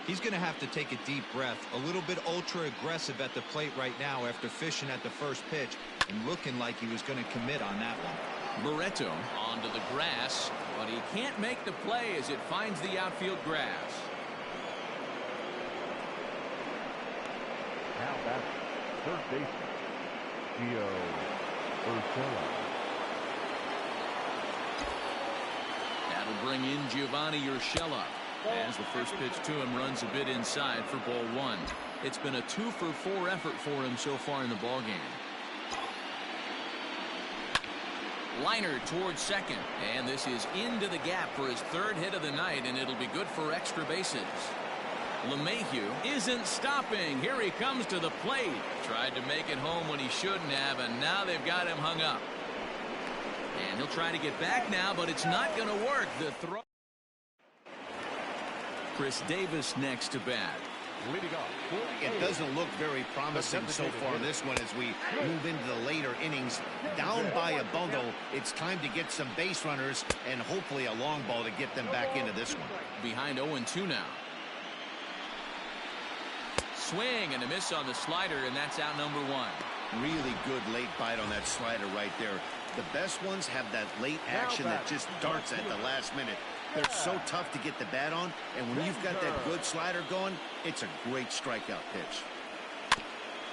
He's going to have to take a deep breath. A little bit ultra aggressive at the plate right now after fishing at the first pitch and looking like he was going to commit on that one. Barreto onto the grass, but he can't make the play as it finds the outfield grass. Now that's third baseman, Gio Urshela. That'll bring in Giovanni Urshela. As the first pitch to him runs a bit inside for ball one. It's been a 2 for 4 effort for him so far in the ballgame. Liner towards second, and this is into the gap for his third hit of the night, and it'll be good for extra bases. LeMahieu isn't stopping. Here he comes to the plate. Tried to make it home when he shouldn't have, and now they've got him hung up. And he'll try to get back now, but it's not going to work. The throw. Chris Davis next to bat. Leading off. It doesn't look very promising so far this one as we move into the later innings. Down by a bundle, it's time to get some base runners and hopefully a long ball to get them back into this one. Behind 0-2 now. Swing and a miss on the slider, and that's out number one. Really good late bite on that slider right there. The best ones have that late action that just darts at the last minute. They're so tough to get the bat on, and when you've got that good slider going, it's a great strikeout pitch.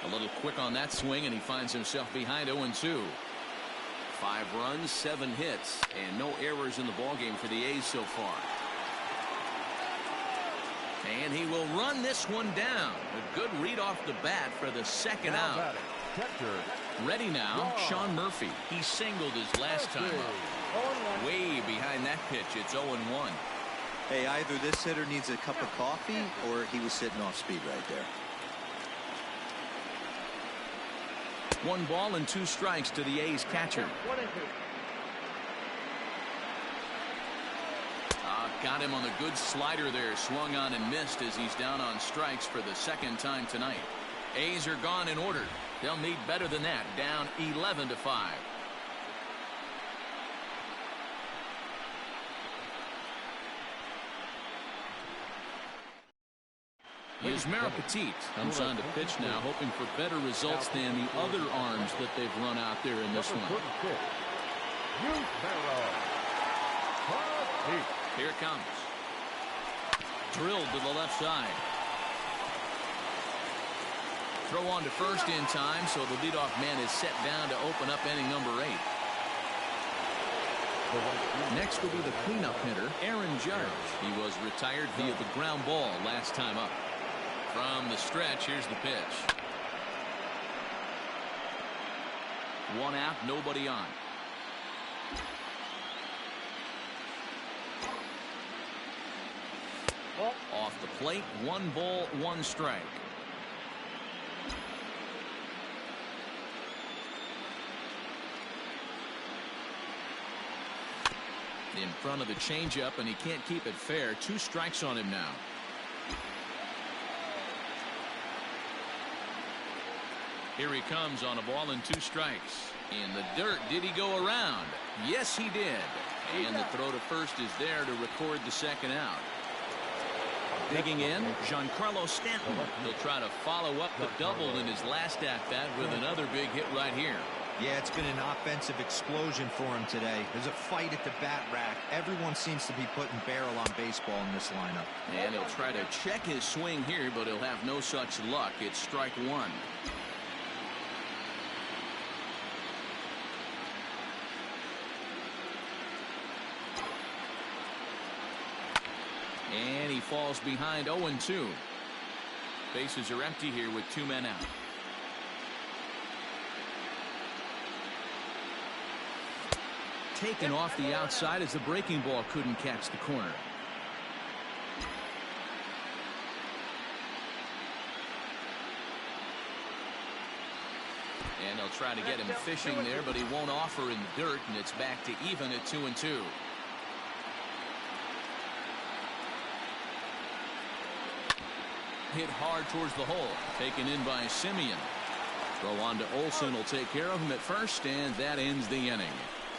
A little quick on that swing, and he finds himself behind 0-2. 5 runs, 7 hits, and no errors in the ballgame for the A's so far. And he will run this one down. A good read off the bat for the second out. Ready now, Sean Murphy. He singled his last time up. Way behind that pitch, it's 0-1. Hey, either this hitter needs a cup of coffee or he was sitting off speed right there. 1 ball and 2 strikes to the A's catcher. Got him on the good slider there. Swung on and missed as he's down on strikes for the second time tonight. A's are gone in order. They'll need better than that. Down 11-5. Yusmeiro Petit comes on to pitch now, hoping for better results than the other arms that they've run out there in this one. Here it comes. Drilled to the left side. Throw on to first in time, so the leadoff man is set down to open up inning number 8. Next will be the cleanup hitter, Aaron Judge. He was retired via the ground ball last time up. From the stretch, here's the pitch. 1 out, nobody on. Off the plate, 1 ball, 1 strike. In front of the changeup, and he can't keep it fair. 2 strikes on him now. Here he comes on a ball and 2 strikes. In the dirt, did he go around? Yes, he did. And the throw to first is there to record the second out. Digging in, Giancarlo Stanton. He'll try to follow up the double in his last at-bat with another big hit right here. Yeah, it's been an offensive explosion for him today. There's a fight at the bat rack. Everyone seems to be putting barrel on baseball in this lineup. And he'll try to check his swing here, but he'll have no such luck. It's strike 1. And he falls behind 0-2. Bases are empty here with 2 men out. Taken off the outside as the breaking ball couldn't catch the corner. try to get him fishing there, but he won't offer in the dirt, and it's back to even at 2-2. Hit hard towards the hole, taken in by Simeon. Throw on to Olsen will take care of him at first, and that ends the inning.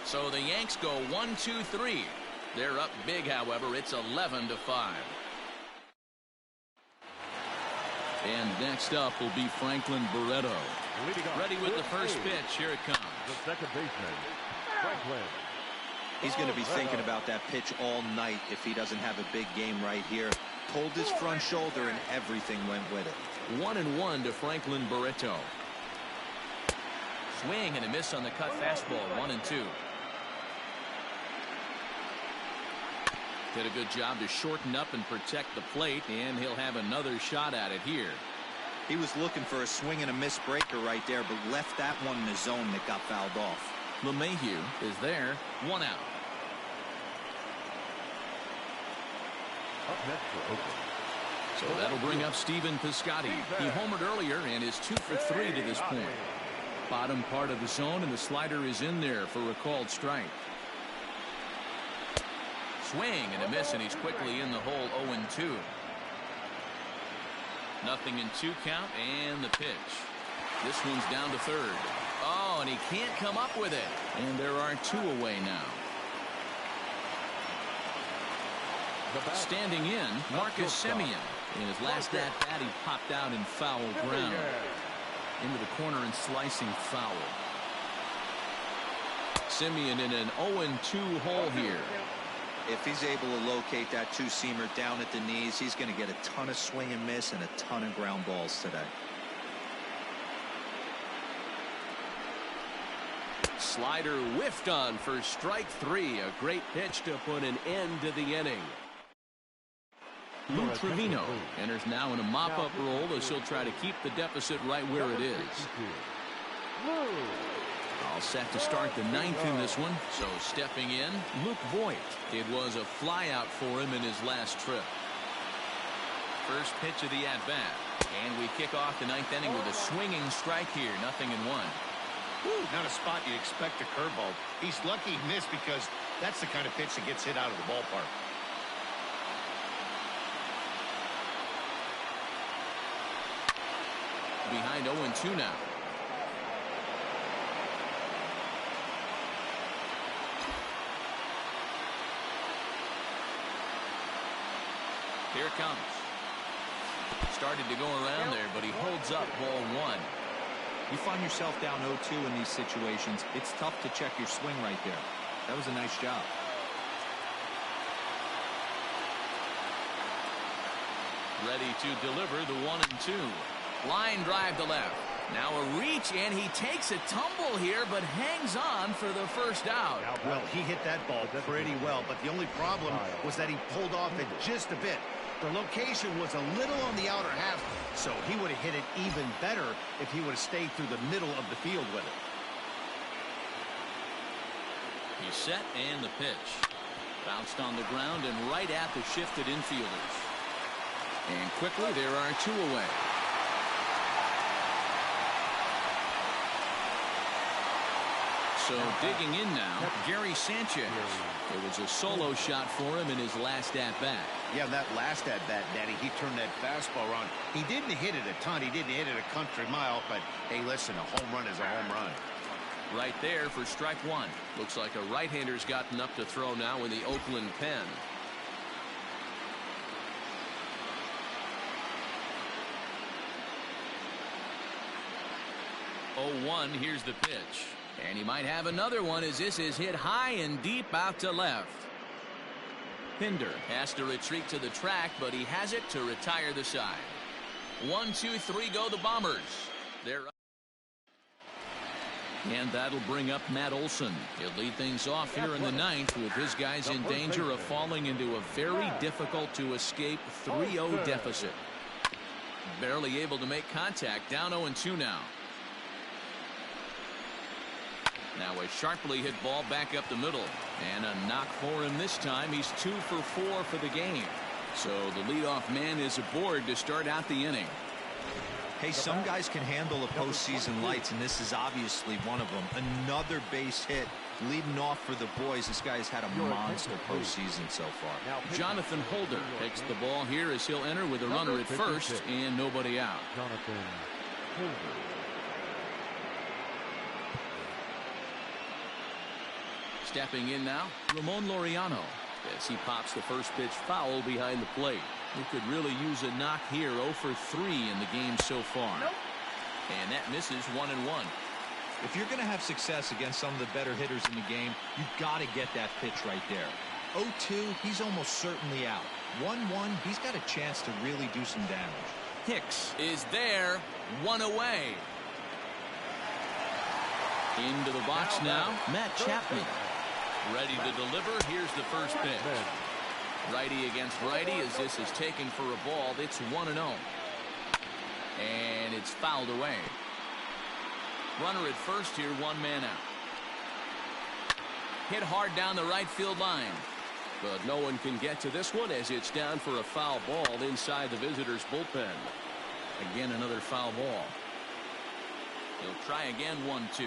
So the Yanks go 1-2-3. They're up big, however. It's 11-5. And next up will be Franklin Barreto. Ready with the first pitch. Here it comes. The second baseman, Franklin. He's going to be thinking about that pitch all night if he doesn't have a big game right here. Pulled his front shoulder and everything went with it. 1-1 to Franklin Barreto. Swing and a miss on the cut fastball. 1-2. Did a good job to shorten up and protect the plate, and he'll have another shot at it here. He was looking for a swing and a miss breaker right there, but left that one in the zone that got fouled off. LeMahieu is there. 1 out. Up next for Oakland. So that'll bring up Stephen Piscotty. He homered earlier and is 2 for 3 to this point. Bottom part of the zone, and the slider is in there for a called strike. Swing and a miss, and he's quickly in the hole. 0-2. 0-2 count, and the pitch. This one's down to third. Oh, and he can't come up with it. And there are 2 away now. Standing in, Marcus Simeon. In his last at-bat, he popped out in foul ground. Into the corner and slicing foul. Simeon in an 0-2 hole here. If he's able to locate that two-seamer down at the knees, he's going to get a ton of swing and miss and a ton of ground balls today. Slider whiffed on for strike 3. A great pitch to put an end to the inning. Lou Trevino enters now in a mop-up role as he'll try to keep the deficit right where it is. All set to start the 9th in this one. So stepping in, Luke Voigt. It was a flyout for him in his last trip. First pitch of the at-bat. And we kick off the 9th inning with a swinging strike here. 0-1. Not a spot you expect a curveball. He's lucky he missed because that's the kind of pitch that gets hit out of the ballpark. Behind 0-2 now. Here it comes. Started to go around there, but he holds up ball 1. You find yourself down 0-2 in these situations, it's tough to check your swing right there. That was a nice job. Ready to deliver the 1-2. Line drive to left. Now a reach, and he takes a tumble here, but hangs on for the first out. Well, he hit that ball pretty well, but the only problem was that he pulled off it just a bit. The location was a little on the outer half, so he would have hit it even better if he would have stayed through the middle of the field with it. He's set, and the pitch. Bounced on the ground and right at the shifted infielders. And quickly, there are 2 away. So digging in now, Gary Sanchez. It was a solo shot for him in his last at-bat. Yeah, that last at-bat, Danny, he turned that fastball on. He didn't hit it a ton. He didn't hit it a country mile, but hey, listen, a home run is a home run. Right there for strike 1. Looks like a right-hander's gotten up to throw now in the Oakland pen. Oh, 1, here's the pitch. And he might have another one as this is hit high and deep out to left. Pinder has to retreat to the track, but he has it to retire the side. 1, 2, 3 go the Bombers. They're up. And that'll bring up Matt Olson. He'll lead things off here in the 9th with his guys in danger of falling into a very difficult to escape 3-0 deficit. Barely able to make contact. Down 0-2 now. Now a sharply hit ball back up the middle. And a knock for him this time. He's 2 for 4 for the game. So the leadoff man is aboard to start out the inning. Hey, some guys can handle the postseason lights, and this is obviously one of them. Another base hit leading off for the boys. This guy's had a monster postseason so far. Jonathan Holder takes the ball here as he'll enter with a runner at first and nobody out. Jonathan Holder. Stepping in now, Ramon Laureano, as he pops the first pitch foul behind the plate. He could really use a knock here. 0 for 3 in the game so far. And that misses 1-1. If you're going to have success against some of the better hitters in the game, you've got to get that pitch right there. 0-2, he's almost certainly out. 1-1, he's got a chance to really do some damage. Hicks is there, 1 away. Into the box now, Matt Chapman. Ready to deliver. Here's the first pitch. Righty against righty as this is taken for a ball. It's 1-0. And it's fouled away. Runner at first here, 1 man out. Hit hard down the right field line. But no one can get to this one as it's down for a foul ball inside the visitors' bullpen. Again, another foul ball. They'll try again, 1-2.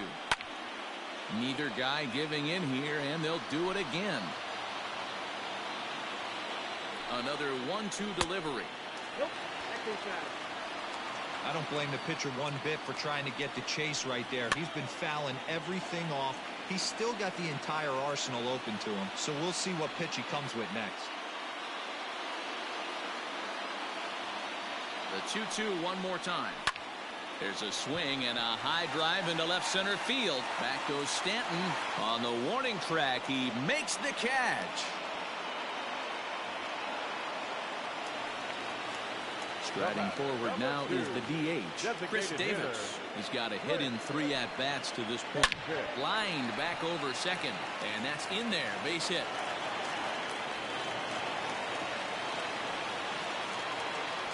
Neither guy giving in here, and they'll do it again. Another 1-2 delivery. I don't blame the pitcher one bit for trying to get the chase right there. He's been fouling everything off. He's still got the entire arsenal open to him, so we'll see what pitch he comes with next. The 2-2 one more time. There's a swing and a high drive into left center field. Back goes Stanton on the warning track. He makes the catch. Striding forward now is the DH, Chris Davis. He's got a hit in 3 at-bats to this point. Lined back over second, and that's in there. Base hit.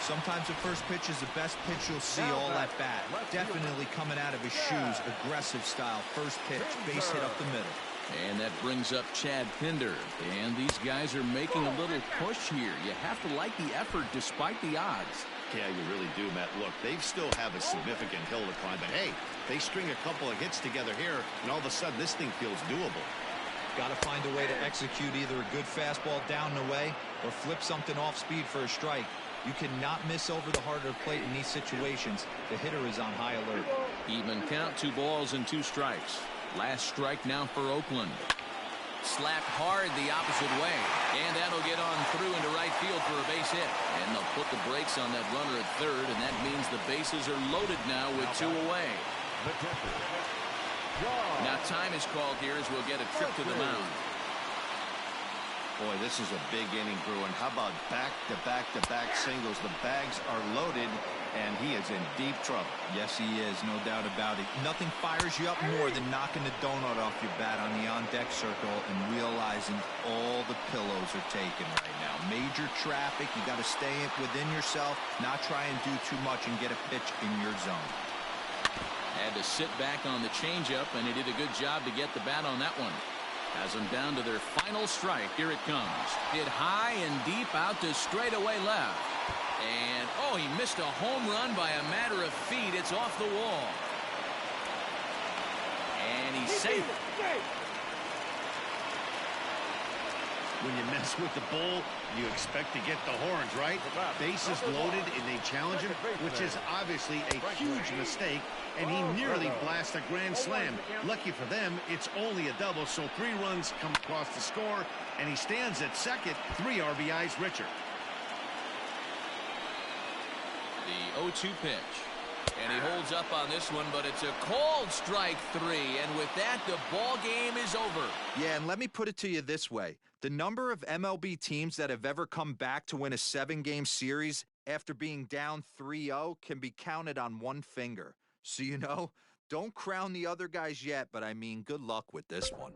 Sometimes the first pitch is the best pitch you'll see all at bat. Definitely coming out of his shoes. Aggressive style. First pitch. Base hit up the middle. And that brings up Chad Pinder. And these guys are making a little push here. You have to like the effort despite the odds. Yeah, you really do, Matt. Look, they still have a significant hill to climb. But, hey, they string a couple of hits together here, and all of a sudden this thing feels doable. Got to find a way to execute either a good fastball down and away or flip something off speed for a strike. You cannot miss over the harder plate in these situations. The hitter is on high alert. Even count, 2 balls and 2 strikes. Last strike now for Oakland. Slapped hard the opposite way. And that'll get on through into right field for a base hit. And they'll put the brakes on that runner at third, and that means the bases are loaded now with 2 away. Now time is called here as we'll get a trip to the mound. Boy, this is a big inning, Bruin. How about back-to-back-to-back singles? The bags are loaded, and he is in deep trouble. Yes, he is, no doubt about it. Nothing fires you up more than knocking the donut off your bat on the on-deck circle and realizing all the pillows are taken right now. Major traffic. You got to stay within yourself, not try and do too much and get a pitch in your zone. Had to sit back on the changeup, and he did a good job to get the bat on that one. Has them down to their final strike. Here it comes. Hit high and deep out to straightaway left. And, oh, he missed a home run by a matter of feet. It's off the wall. And he's safe. When you mess with the bull, you expect to get the horns, right? Bases loaded, and they challenge him, which is obviously a huge mistake, and he nearly blasts a grand slam. Lucky for them, it's only a double, so 3 runs come across the score, and he stands at second, 3 RBIs richer. The 0-2 pitch. And he holds up on this one, but it's a cold strike 3. And with that, the ball game is over. Yeah, and let me put it to you this way. The number of MLB teams that have ever come back to win a 7-game series after being down 3-0 can be counted on one finger. So, you know, don't crown the other guys yet, but I mean, good luck with this one.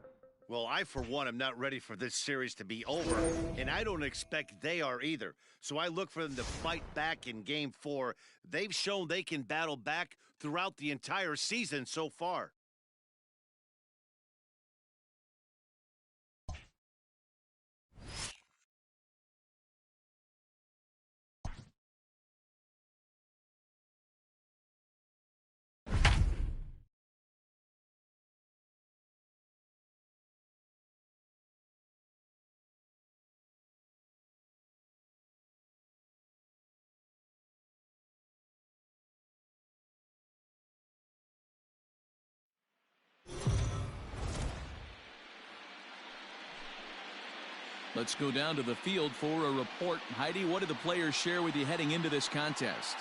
Well, I, for one, am not ready for this series to be over, and I don't expect they are either. So I look for them to fight back in Game 4. They've shown they can battle back throughout the entire season so far. Let's go down to the field for a report. Heidi, what did the players share with you heading into this contest?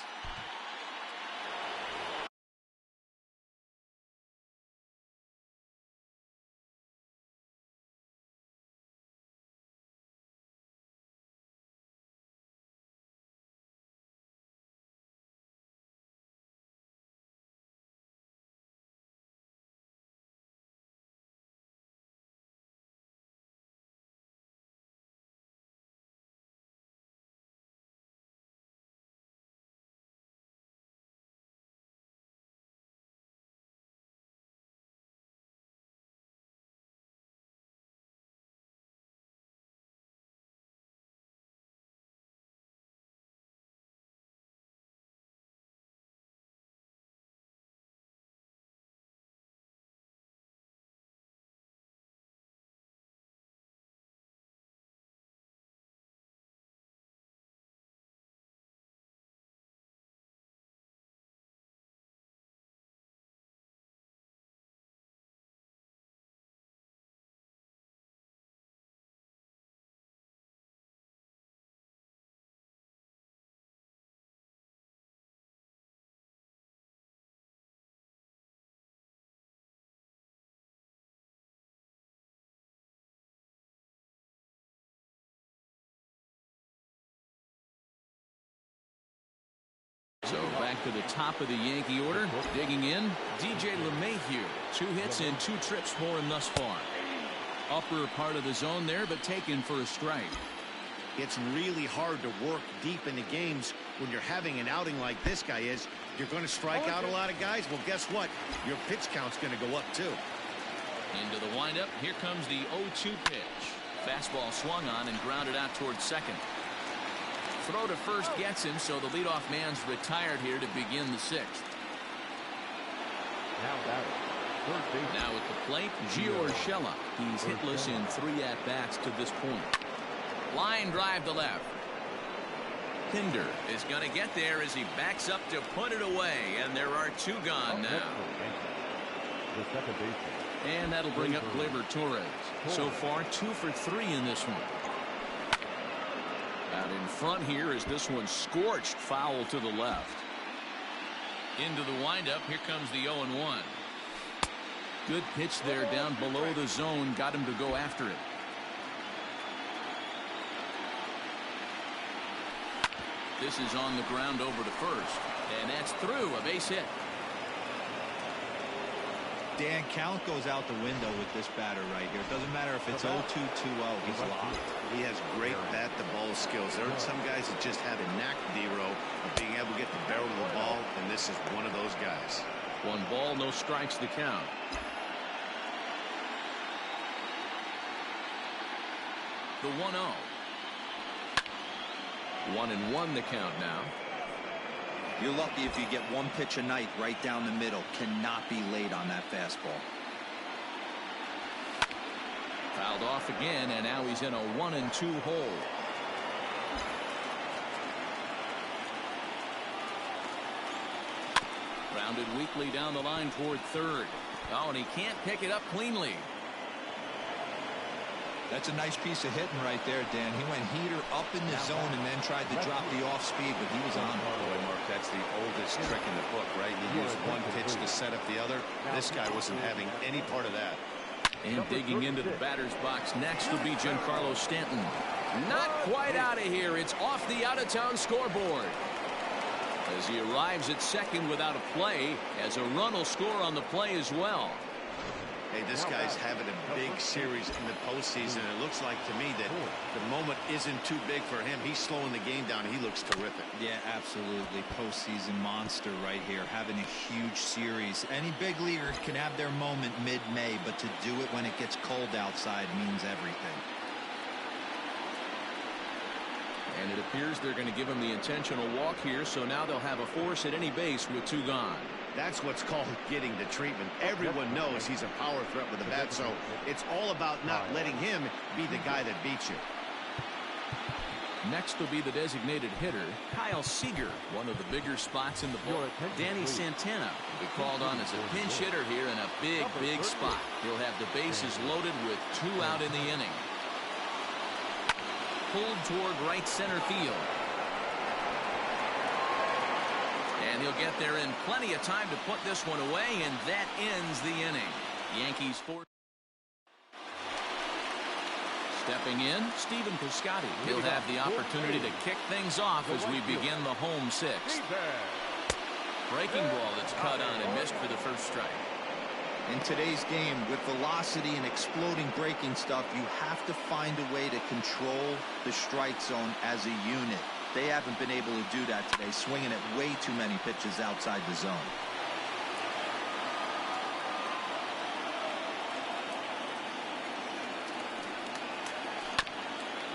So back to the top of the Yankee order. Digging in, DJ LeMahieu. 2 hits and 2 trips for him thus far. Upper part of the zone there, but taken for a strike. It's really hard to work deep into games when you're having an outing like this guy is. You're going to strike out a lot of guys. Well, guess what? Your pitch count's going to go up, too. Into the windup. Here comes the 0-2 pitch. Fastball swung on and grounded out towards second. Throw to first gets him, so the leadoff man's retired here to begin the 6th. Now at the plate, Gio Urshela. He's hitless in 3 at-bats to this point. Line drive to left. Pinder is going to get there as he backs up to put it away, and there are 2 gone now. And that'll bring up Gleyber Torres. So far, 2 for 3 in this one. Out in front here is this one scorched foul to the left. Into the windup. Here comes the 0-1. Good pitch there down below the zone. Got him to go after it. This is on the ground over to first. And that's through. A base hit. Dan, count goes out the window with this batter right here. It doesn't matter if it's 0-2, 2-0. He's locked. He has great bat-to-ball skills. There are some guys that just have a knack, D-Row, of being able to get the barrel of the ball, and this is one of those guys. 1 ball, no strikes, the count. The 1-0. 1-1 the count now. You're lucky if you get 1 pitch a night right down the middle. Cannot be late on that fastball. Fouled off again, and now he's in a 1-2 hole. Grounded weakly down the line toward third. Oh, and he can't pick it up cleanly. That's a nice piece of hitting right there, Dan. He went heater up in the zone and then tried to drop the off speed, but he was on. Boy, Mark, that's the oldest trick in the book, right? You use 1 pitch to set up the other. This guy wasn't having any part of that. And digging into the batter's box next will be Giancarlo Stanton. Not quite out of here. It's off the out-of-town scoreboard. As he arrives at second without a play, as a run will score on the play as well. Hey, this guy's having a big series in the postseason. It looks like to me that the moment isn't too big for him. He's slowing the game down. He looks terrific. Yeah, absolutely. Postseason monster right here. Having a huge series. Any big leaguer can have their moment mid-May, but to do it when it gets cold outside means everything. And it appears they're going to give him the intentional walk here, so now they'll have a force at any base with 2 gone. That's what's called getting the treatment. Everyone knows he's a power threat with the bat, so it's all about not letting him be the guy that beats you. Next will be the designated hitter, Kyle Seager, one of the bigger spots in the book. Danny Santana will be called on as a pinch hitter here in a big spot. He'll have the bases loaded with 2 out in the inning. pulled toward right center field. And he'll get there in plenty of time to put this one away, and that ends the inning. Yankees 4. Stepping in, Stephen Piscotty. He'll have the opportunity to kick things off as we begin the home sixth. Breaking ball that's cut on and missed for the first strike. In today's game, with velocity and exploding breaking stuff, you have to find a way to control the strike zone as a unit. They haven't been able to do that today, swinging at way too many pitches outside the zone.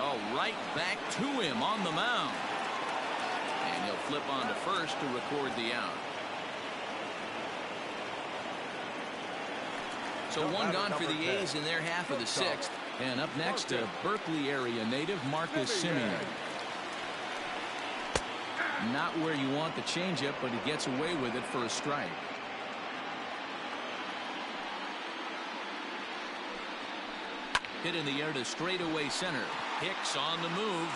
Oh, right back to him on the mound. And he'll flip on to first to record the out. So one gone for the A's in their half of the sixth. And up next, a Berkeley area native, Marcus Semien. Not where you want the changeup, but he gets away with it for a strike. Hit in the air to straightaway center. Hicks on the move.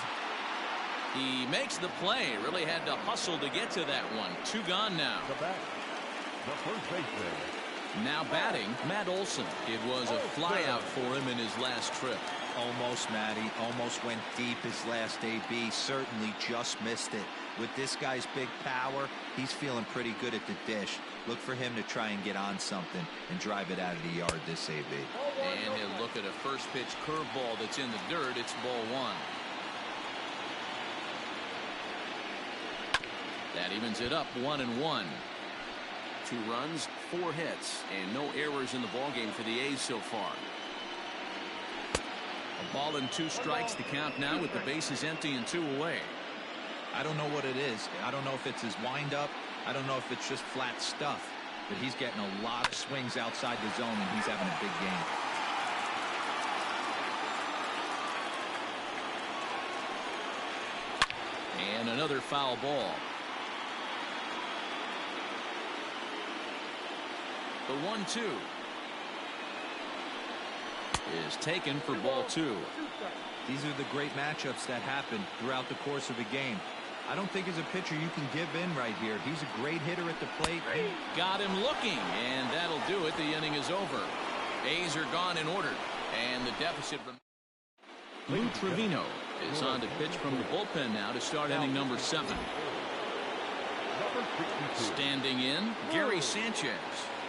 He makes the play. Really had to hustle to get to that one. Two gone now. The first baseman. Now batting, Matt Olson. It was a flyout for him in his last trip. Almost, Matty. Almost went deep his last AB. Certainly just missed it. With this guy's big power, he's feeling pretty good at the dish. Look for him to try and get on something and drive it out of the yard this AB. And he'll look at a first pitch curveball that's in the dirt. It's ball one. That evens it up 1-1. 2 runs, 4 hits, and no errors in the ballgame for the A's so far. A ball and 2 strikes, the count now with the bases empty and 2 away. I don't know what it is. I don't know if it's his windup. I don't know if it's just flat stuff. But he's getting a lot of swings outside the zone, and he's having a big game. And another foul ball. The 1-2 is taken for ball 2. These are the great matchups that happen throughout the course of a game. I don't think as a pitcher you can give in right here. He's a great hitter at the plate. Got him looking, and that'll do it. The inning is over. A's are gone in order, and the deficit. Lou Trevino is on to pitch from the bullpen now to start inning number 7. Standing in, Gary Sanchez.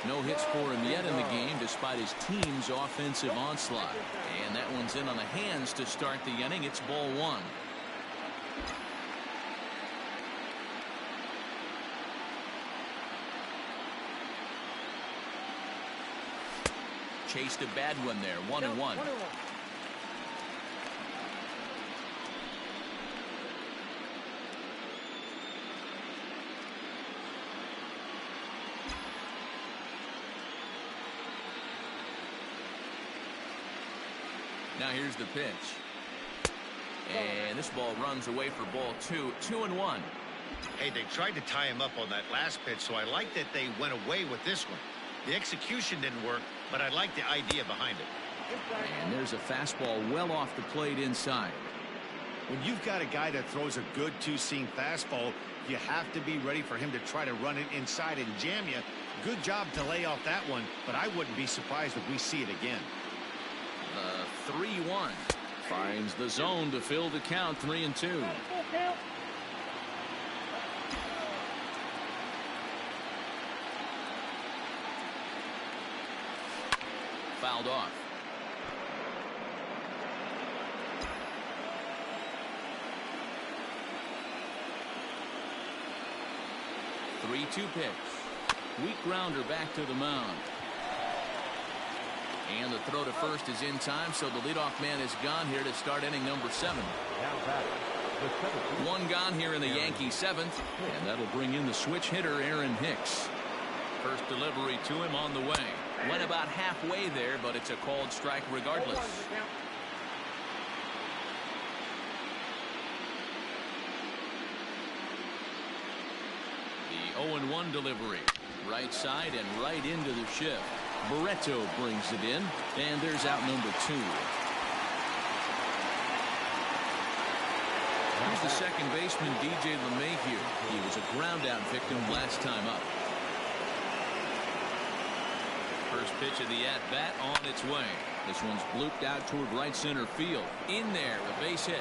No hits for him yet in the game despite his team's offensive onslaught. And that one's in on the hands to start the inning. It's ball 1. Chased a bad one there. 1-1. Now here's the pitch. And this ball runs away for ball 2. 2-1. Hey, they tried to tie him up on that last pitch, so I like that they went away with this one. The execution didn't work, but I like the idea behind it. And there's a fastball well off the plate inside. When you've got a guy that throws a good two-seam fastball, you have to be ready for him to try to run it inside and jam you. Good job to lay off that one, but I wouldn't be surprised if we see it again. The 3-1 finds the zone to fill the count. 3-2. Fouled off. The 3-2 pitch. Weak grounder back to the mound. And the throw to first is in time, so the leadoff man is gone here to start inning number 7. One gone here in the Yankee 7th, and that'll bring in the switch hitter Aaron Hicks. First delivery to him on the way. Went about halfway there, but it's a called strike regardless. The 0-1 delivery. Right side and right into the shift. Barreto brings it in, and there's out number 2. Here's the second baseman, DJ LeMahieu. He was a ground-out victim last time up. First pitch of the at-bat on its way. This one's blooped out toward right center field. In there, a base hit.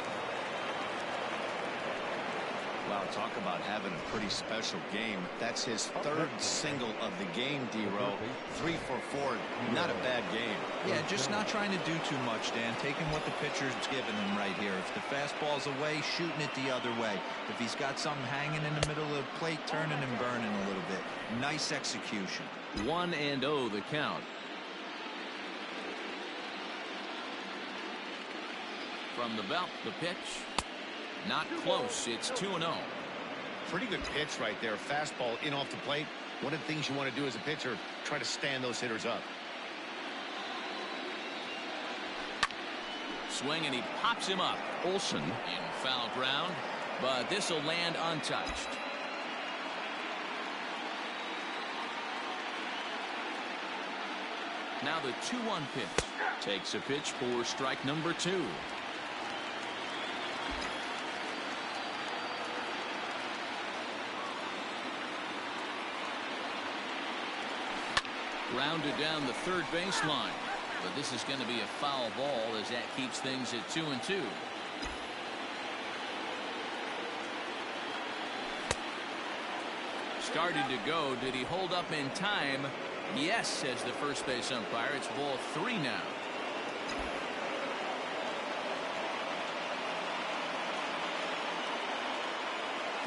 Wow, talk about having a pretty special game. That's his third single of the game, D-Row. 3 for 4. Not a bad game. Yeah, just not trying to do too much, Dan. Taking what the pitcher's giving him right here. If the fastball's away, shooting it the other way. If he's got something hanging in the middle of the plate, turning and burning a little bit. Nice execution. 1-0 the count. From the belt, the pitch. Not close. It's 2-0. Pretty good pitch right there. Fastball in off the plate. One of the things you want to do as a pitcher, try to stand those hitters up. Swing, and he pops him up. Olsen in foul ground, but this will land untouched. Now the 2-1 pitch. Takes a pitch for strike number 2. Grounded down the third baseline. But this is going to be a foul ball as that keeps things at 2-2. Started to go. Did he hold up in time? Yes, says the first base umpire. It's ball 3 now.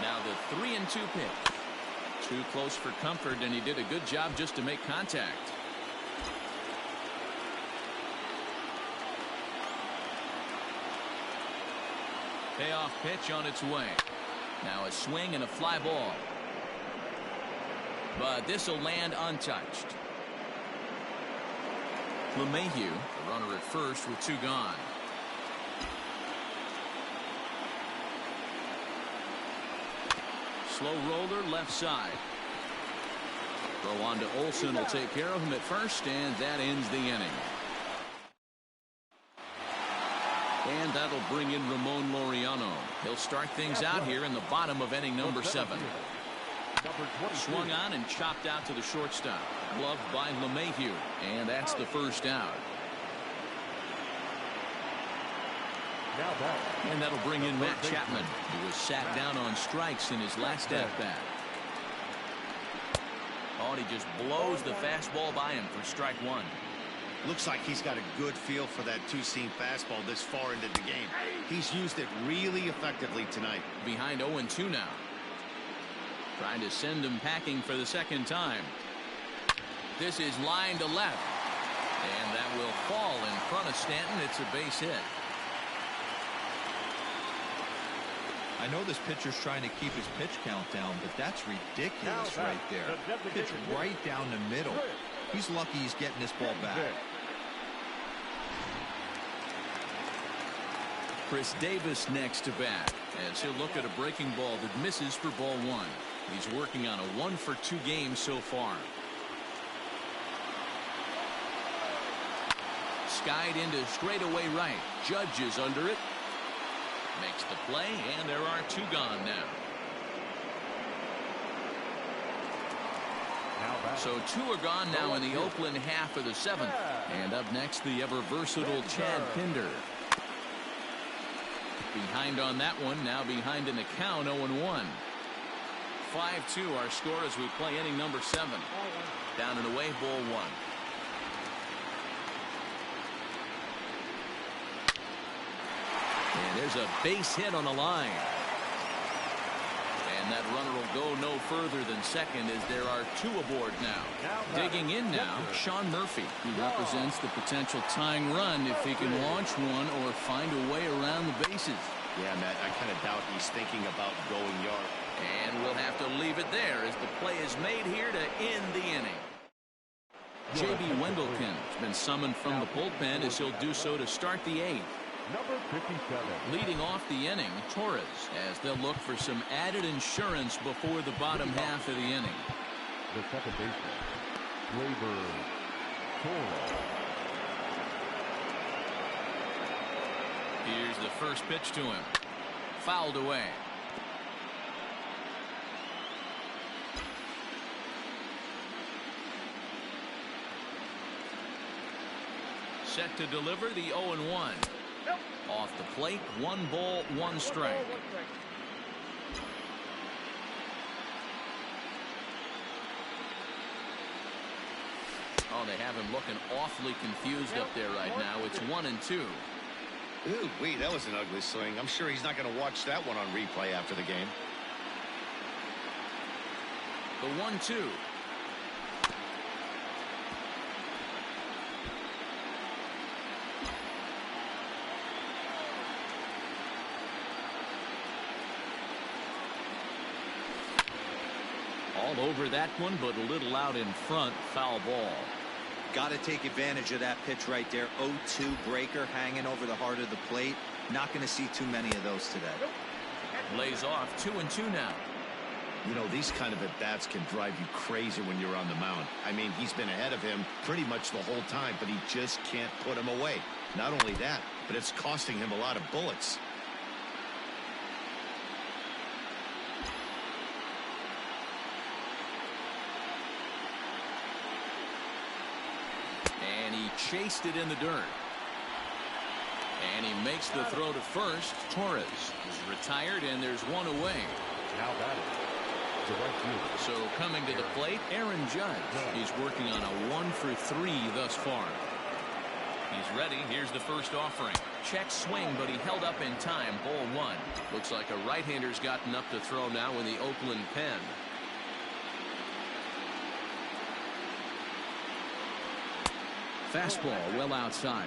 Now the 3-2 pitch. Too close for comfort, and he did a good job just to make contact. Payoff pitch on its way. Now a swing and a fly ball. But this will land untouched. LeMahieu, the runner at first with 2 gone. Slow roller left side. Throw on to Olsen will take care of him at first, and that ends the inning. And that'll bring in Ramon Laureano. He'll start things out here in the bottom of inning number 7. Swung on and chopped out to the shortstop. Gloved by LeMahieu, and that's the first out. And that'll bring in Matt Chapman, who was sat down on strikes in his last at-bat. Oh, and he just blows the fastball by him for strike 1. Looks like he's got a good feel for that two-seam fastball this far into the game. He's used it really effectively tonight. Behind 0-2 now. Trying to send him packing for the second time. This is line to left. And that will fall in front of Stanton. It's a base hit. I know this pitcher's trying to keep his pitch count down, but that's ridiculous right there. Pitch right down the middle. He's lucky he's getting this ball back. Chris Davis next to bat as he'll look at a breaking ball that misses for ball 1. He's working on a 1-for-2 game so far. Skied into straightaway right. Judge is under it. Makes the play, and there are 2 gone now. So 2 are gone now in the Oakland half of the 7th. And up next, the ever-versatile Chad Pinder. Behind on that one, now behind in the count, 0-1. 5-2 our score as we play inning number 7. Down and away, ball 1. And there's a base hit on the line. And that runner will go no further than second as there are 2 aboard now. Digging in now, Sean Murphy, who represents the potential tying run if he can launch one or find a way around the bases. Yeah, Matt, I kind of doubt he's thinking about going yard. And we'll have to leave it there as the play is made here to end the inning. J.B. Wendelken has been summoned from the bullpen as he'll do so to start the 8th. Number 57. Leading off the inning, Torres, as they'll look for some added insurance before the bottom half of the inning. The second baseman, Gleyber Torres. Here's the first pitch to him. fouled away. Set to deliver the 0-1. Off the plate, 1 ball, 1 strike. Oh, they have him looking awfully confused up there right now. It's 1-2. Ooh, wait, that was an ugly swing. I'm sure he's not going to watch that one on replay after the game. The 1-2. All over that one, but a little out in front. Foul ball. Got to take advantage of that pitch right there. 0-2 breaker hanging over the heart of the plate. Not going to see too many of those today. Lays off 2-2 now. You know, these kind of at-bats can drive you crazy when you're on the mound. I mean, he's been ahead of him pretty much the whole time, but he just can't put him away. Not only that, but it's costing him a lot of bullets. And he chased it in the dirt. And he makes the throw to first. Torres is retired, and there's one away. Now batting, the right fielder. So coming to the plate, Aaron Judge. He's working on a 1 for 3 thus far. He's ready. Here's the first offering. Check swing, but he held up in time. Ball 1. Looks like a right-hander's gotten up to throw now in the Oakland pen. Fastball well outside.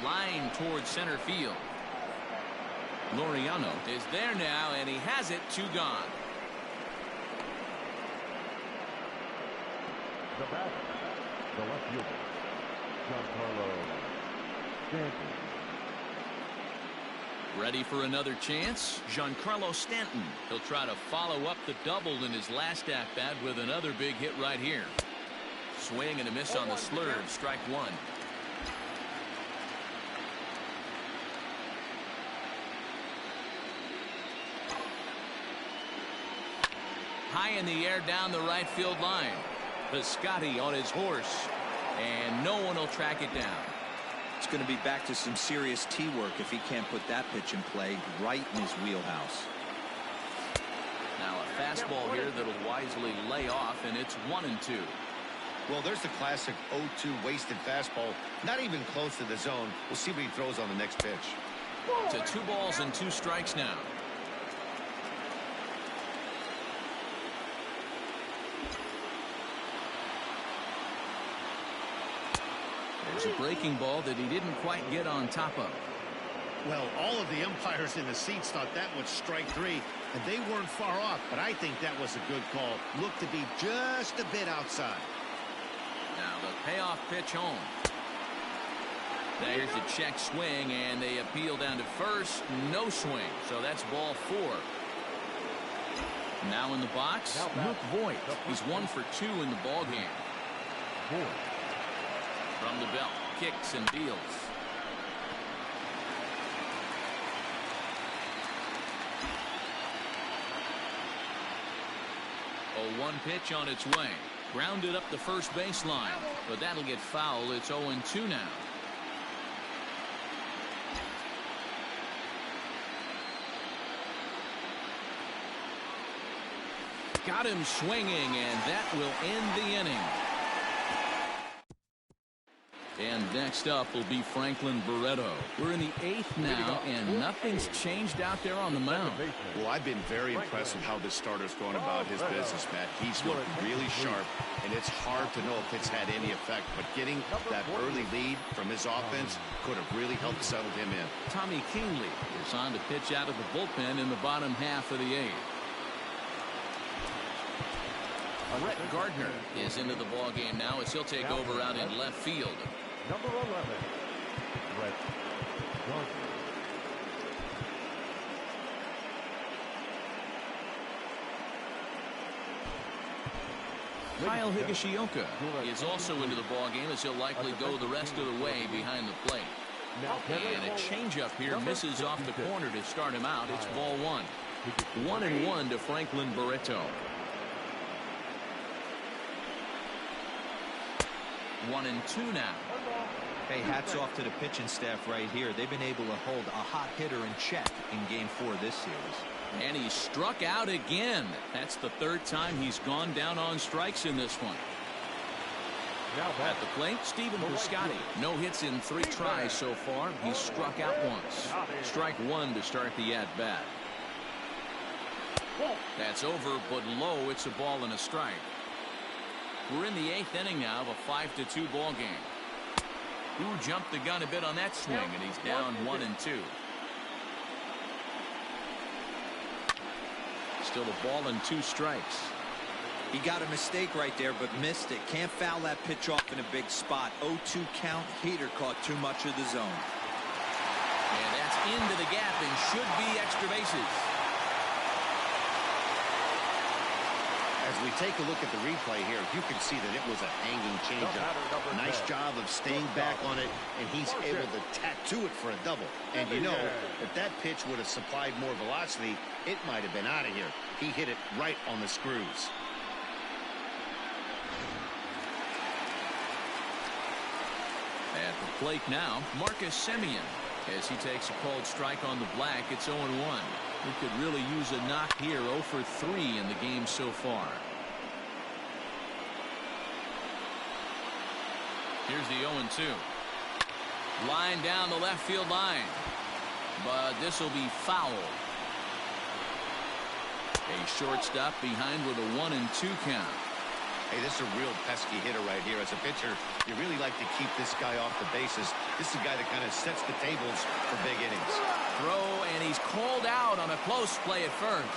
Line towards center field. Laureano is there now, and he has it. 2 gone. The batter, the left fielder, Giancarlo Stanton. Ready for another chance? Giancarlo Stanton. He'll try to follow up the double in his last at-bat with another big hit right here. Swing and a miss on the slurve. Strike 1. High in the air down the right field line. Piscotty on his horse, and no one will track it down. It's going to be back to some serious tee work if he can't put that pitch in play right in his wheelhouse. Now a fastball here that'll wisely lay off, and it's 1-2. Well, there's the classic 0-2 wasted fastball. Not even close to the zone. We'll see what he throws on the next pitch. To 2 balls and 2 strikes now. There's a breaking ball that he didn't quite get on top of. Well, all of the umpires in the seats thought that was strike 3, and they weren't far off, but I think that was a good call. Looked to be just a bit outside. Now the payoff pitch home. There's a check swing, and they appeal down to first. No swing, so that's ball 4. Now in the box, Luke Voigt. He's 1 for 2 in the ballgame. From the belt, kicks and deals. A 1 pitch on its way. Grounded up the first baseline, but that'll get foul. It's 0-2 now. Got him swinging, and that will end the inning. And next up will be Franklin Barreto. We're in the 8th now, and nothing's changed out there on the mound. Well, I've been very impressed with how this starter's going about his business, Matt. He's looked really sharp, and it's hard to know if it's had any effect. But getting that early lead from his offense could have really helped settle him in. Tommy Kingley is on to pitch out of the bullpen in the bottom half of the 8th. Brett Gardner is into the ballgame now as he'll take over out in left field. Number 11, Brett Gardner. Kyle Higashioka is also into the ball game as he'll likely go the rest of the way behind the plate. And a changeup here misses off the corner to start him out. It's ball one. 1-1 to Franklin Barreto. 1-2 now. Hey, hats off to the pitching staff right here. They've been able to hold a hot hitter in check in Game 4 this series. And he struck out again. That's the third time he's gone down on strikes in this one. At the plate, Stephen Piscotty. No hits in 3 tries so far. He's struck out once. Strike one to start the at-bat. That's over, but low. It's a ball and a strike. We're in the 8th inning now of a 5-2 ball game. Who jumped the gun a bit on that swing, and he's down 1-2. Still a ball and 2 strikes. He got a mistake right there, but missed it. Can't foul that pitch off in a big spot. 0-2 count. Heater caught too much of the zone. And that's into the gap and should be extra bases. As we take a look at the replay here, you can see that it was a hanging changeup. Nice job of staying back on it, and he's able to tattoo it for a double. And you know, if that pitch would have supplied more velocity, it might have been out of here. He hit it right on the screws. At the plate now, Marcus Semien. As he takes a called strike on the black, it's 0-1. We could really use a knock here. 0 for 3 in the game so far. Here's the 0-2. Line down the left field line. But this will be foul. A shortstop behind with a 1-2 count. Hey, this is a real pesky hitter right here. As a pitcher, you really like to keep this guy off the bases. This is a guy that kind of sets the tables for big innings. Throw, and he's called out on a close play at first.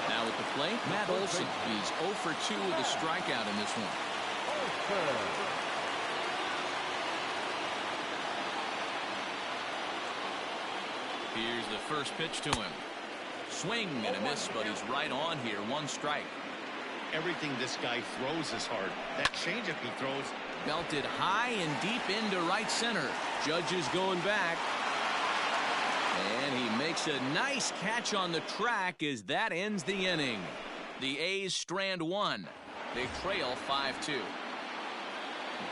Now at the plate, Matt Olson. He's 0 for 2 with a strikeout in this one. Here's the first pitch to him. Swing and a miss, but he's right on here. 1 strike. Everything this guy throws is hard. That changeup he throws. Belted high and deep into right center. Judge is going back. And he makes a nice catch on the track as that ends the inning. The A's strand 1. They trail 5-2.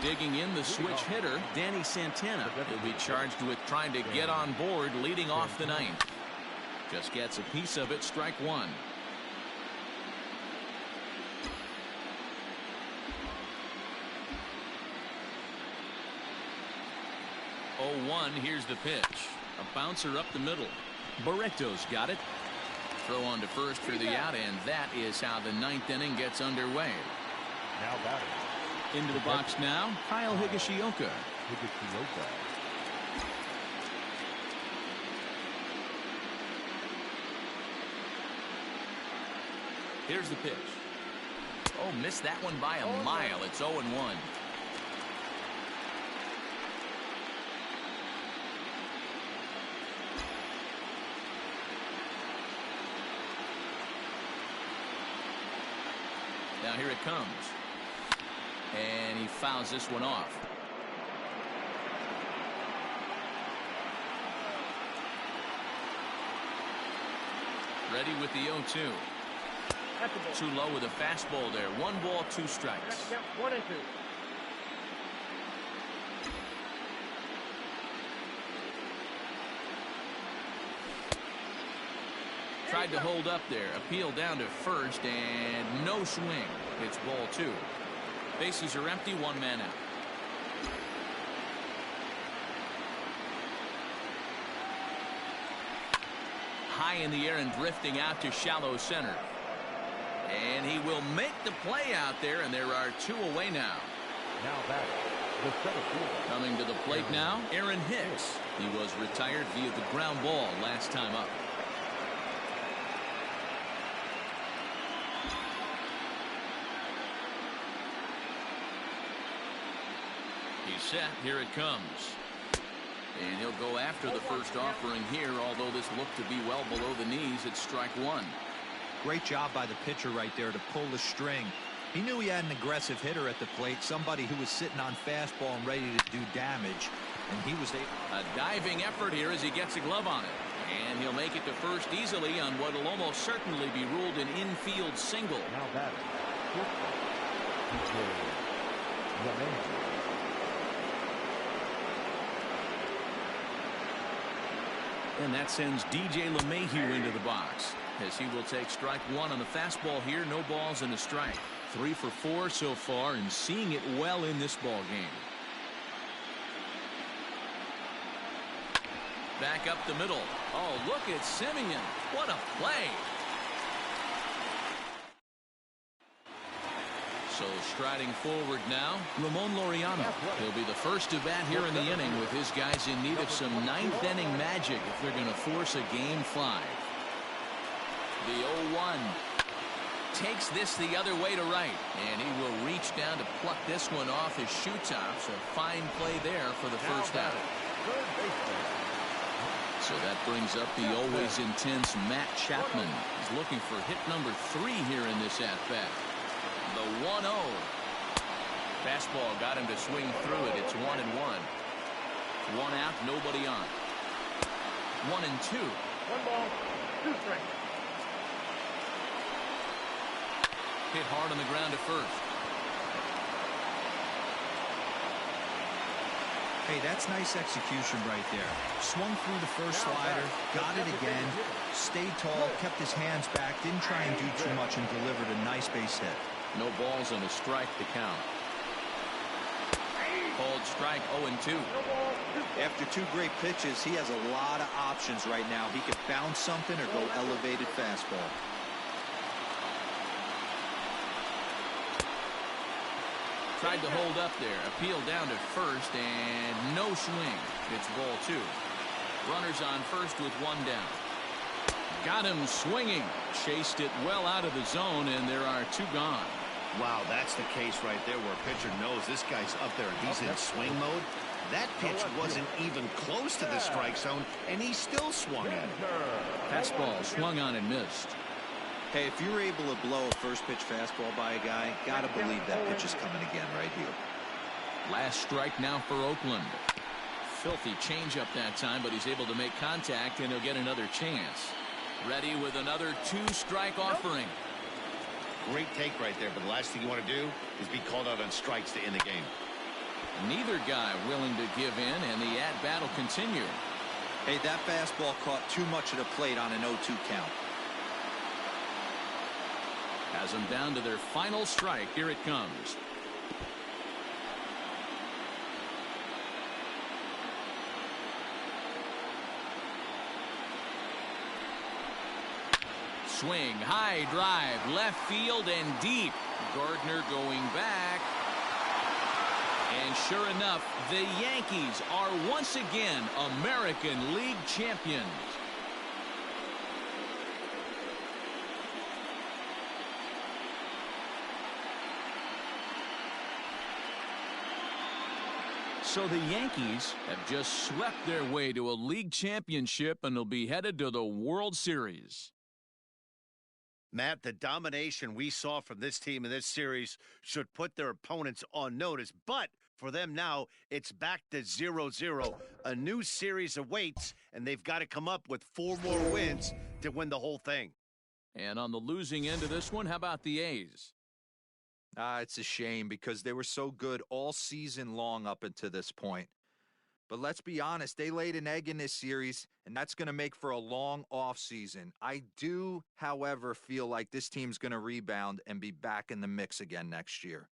Digging in the switch hitter, Danny Santana. He'll be charged with trying to get on board leading off the 9th. Just gets a piece of it. Strike 1. Here's the pitch. A bouncer up the middle. Barreto's got it. Throw on to first for the out, and that is how the 9th inning gets underway. Now batting. Into the box now, Kyle Higashioka. Here's the pitch. Oh, missed that one by a mile. It's 0-1. Now here it comes. And he fouls this one off. Ready with the 0-2. Too low with a fastball there. 1 ball, 2 strikes. 1-2. Tried to hold up there. Appeal down to first, and no swing. It's ball 2. Bases are empty. 1 man out. High in the air and drifting out to shallow center. And he will make the play out there, and there are 2 away now. Now batting. The center fielder. Coming to the plate now, Aaron Hicks. He was retired via the ground ball last time up. He's set. Here it comes. And he'll go after the first offering here, although this looked to be well below the knees. It's strike 1. Great job by the pitcher right there to pull the string. He knew he had an aggressive hitter at the plate, somebody who was sitting on fastball and ready to do damage, and he was able. A diving effort here as he gets a glove on it. And he'll make it to first easily on what will almost certainly be ruled an infield single. Now batting, DJ209's. And that sends DJ LeMahieu into the box as he will take strike one on the fastball here. No balls and a strike. 3 for 4 so far and seeing it well in this ball game. Back up the middle. Oh, look at Simeon. What a play. So striding forward now, Ramon Laureano. He'll be the first to bat here in the inning with his guys in need of some ninth inning magic if they're going to force a game 5. The 0-1 takes this the other way to right, and he will reach down to pluck this one off his shoe top. So fine play there for the first out. So that brings up the always intense Matt Chapman. He's looking for hit number 3 here in this at-bat. The 1-0. Fastball got him to swing through it. It's 1-1. 1 out, nobody on. 1-2. 1 ball, 2 strikes. Hit hard on the ground at first. Hey, that's nice execution right there. Swung through the first slider, got it again, stayed tall, kept his hands back, didn't try and do too much, and delivered a nice base hit. No balls and a strike to count. Called strike 0-2. After 2 great pitches, he has a lot of options right now. He could bounce something or go elevated fastball. Tried to hold up there. Appeal down to first and no swing. It's ball 2. Runners on first with 1 down. Got him swinging. Chased it well out of the zone, and there are 2 gone. Wow, that's the case right there where a pitcher knows this guy's up there and he's in swing mode. That pitch wasn't even close to the strike zone, and he still swung at it. Fastball swung on and missed. Hey, if you're able to blow a first pitch fastball by a guy, gotta believe that pitch is coming again right here. Last strike now for Oakland. Filthy changeup that time, but he's able to make contact, and he'll get another chance. Ready with another 2-strike offering. Great take right there, but the last thing you want to do is be called out on strikes to end the game. Neither guy willing to give in, and the at-bat will continue. Hey, that fastball caught too much of the plate on an 0-2 count. Has them down to their final strike. Here it comes. Swing, high drive, left field and deep. Gardner going back. And sure enough, the Yankees are once again American League champions. So the Yankees have just swept their way to a league championship and will be headed to the World Series. Matt, the domination we saw from this team in this series should put their opponents on notice. But for them now, it's back to 0-0. A new series awaits, and they've got to come up with 4 more wins to win the whole thing. And on the losing end of this one, how about the A's? It's a shame because they were so good all season long up until this point. But let's be honest, they laid an egg in this series, and that's going to make for a long offseason. I do, however, feel like this team's going to rebound and be back in the mix again next year.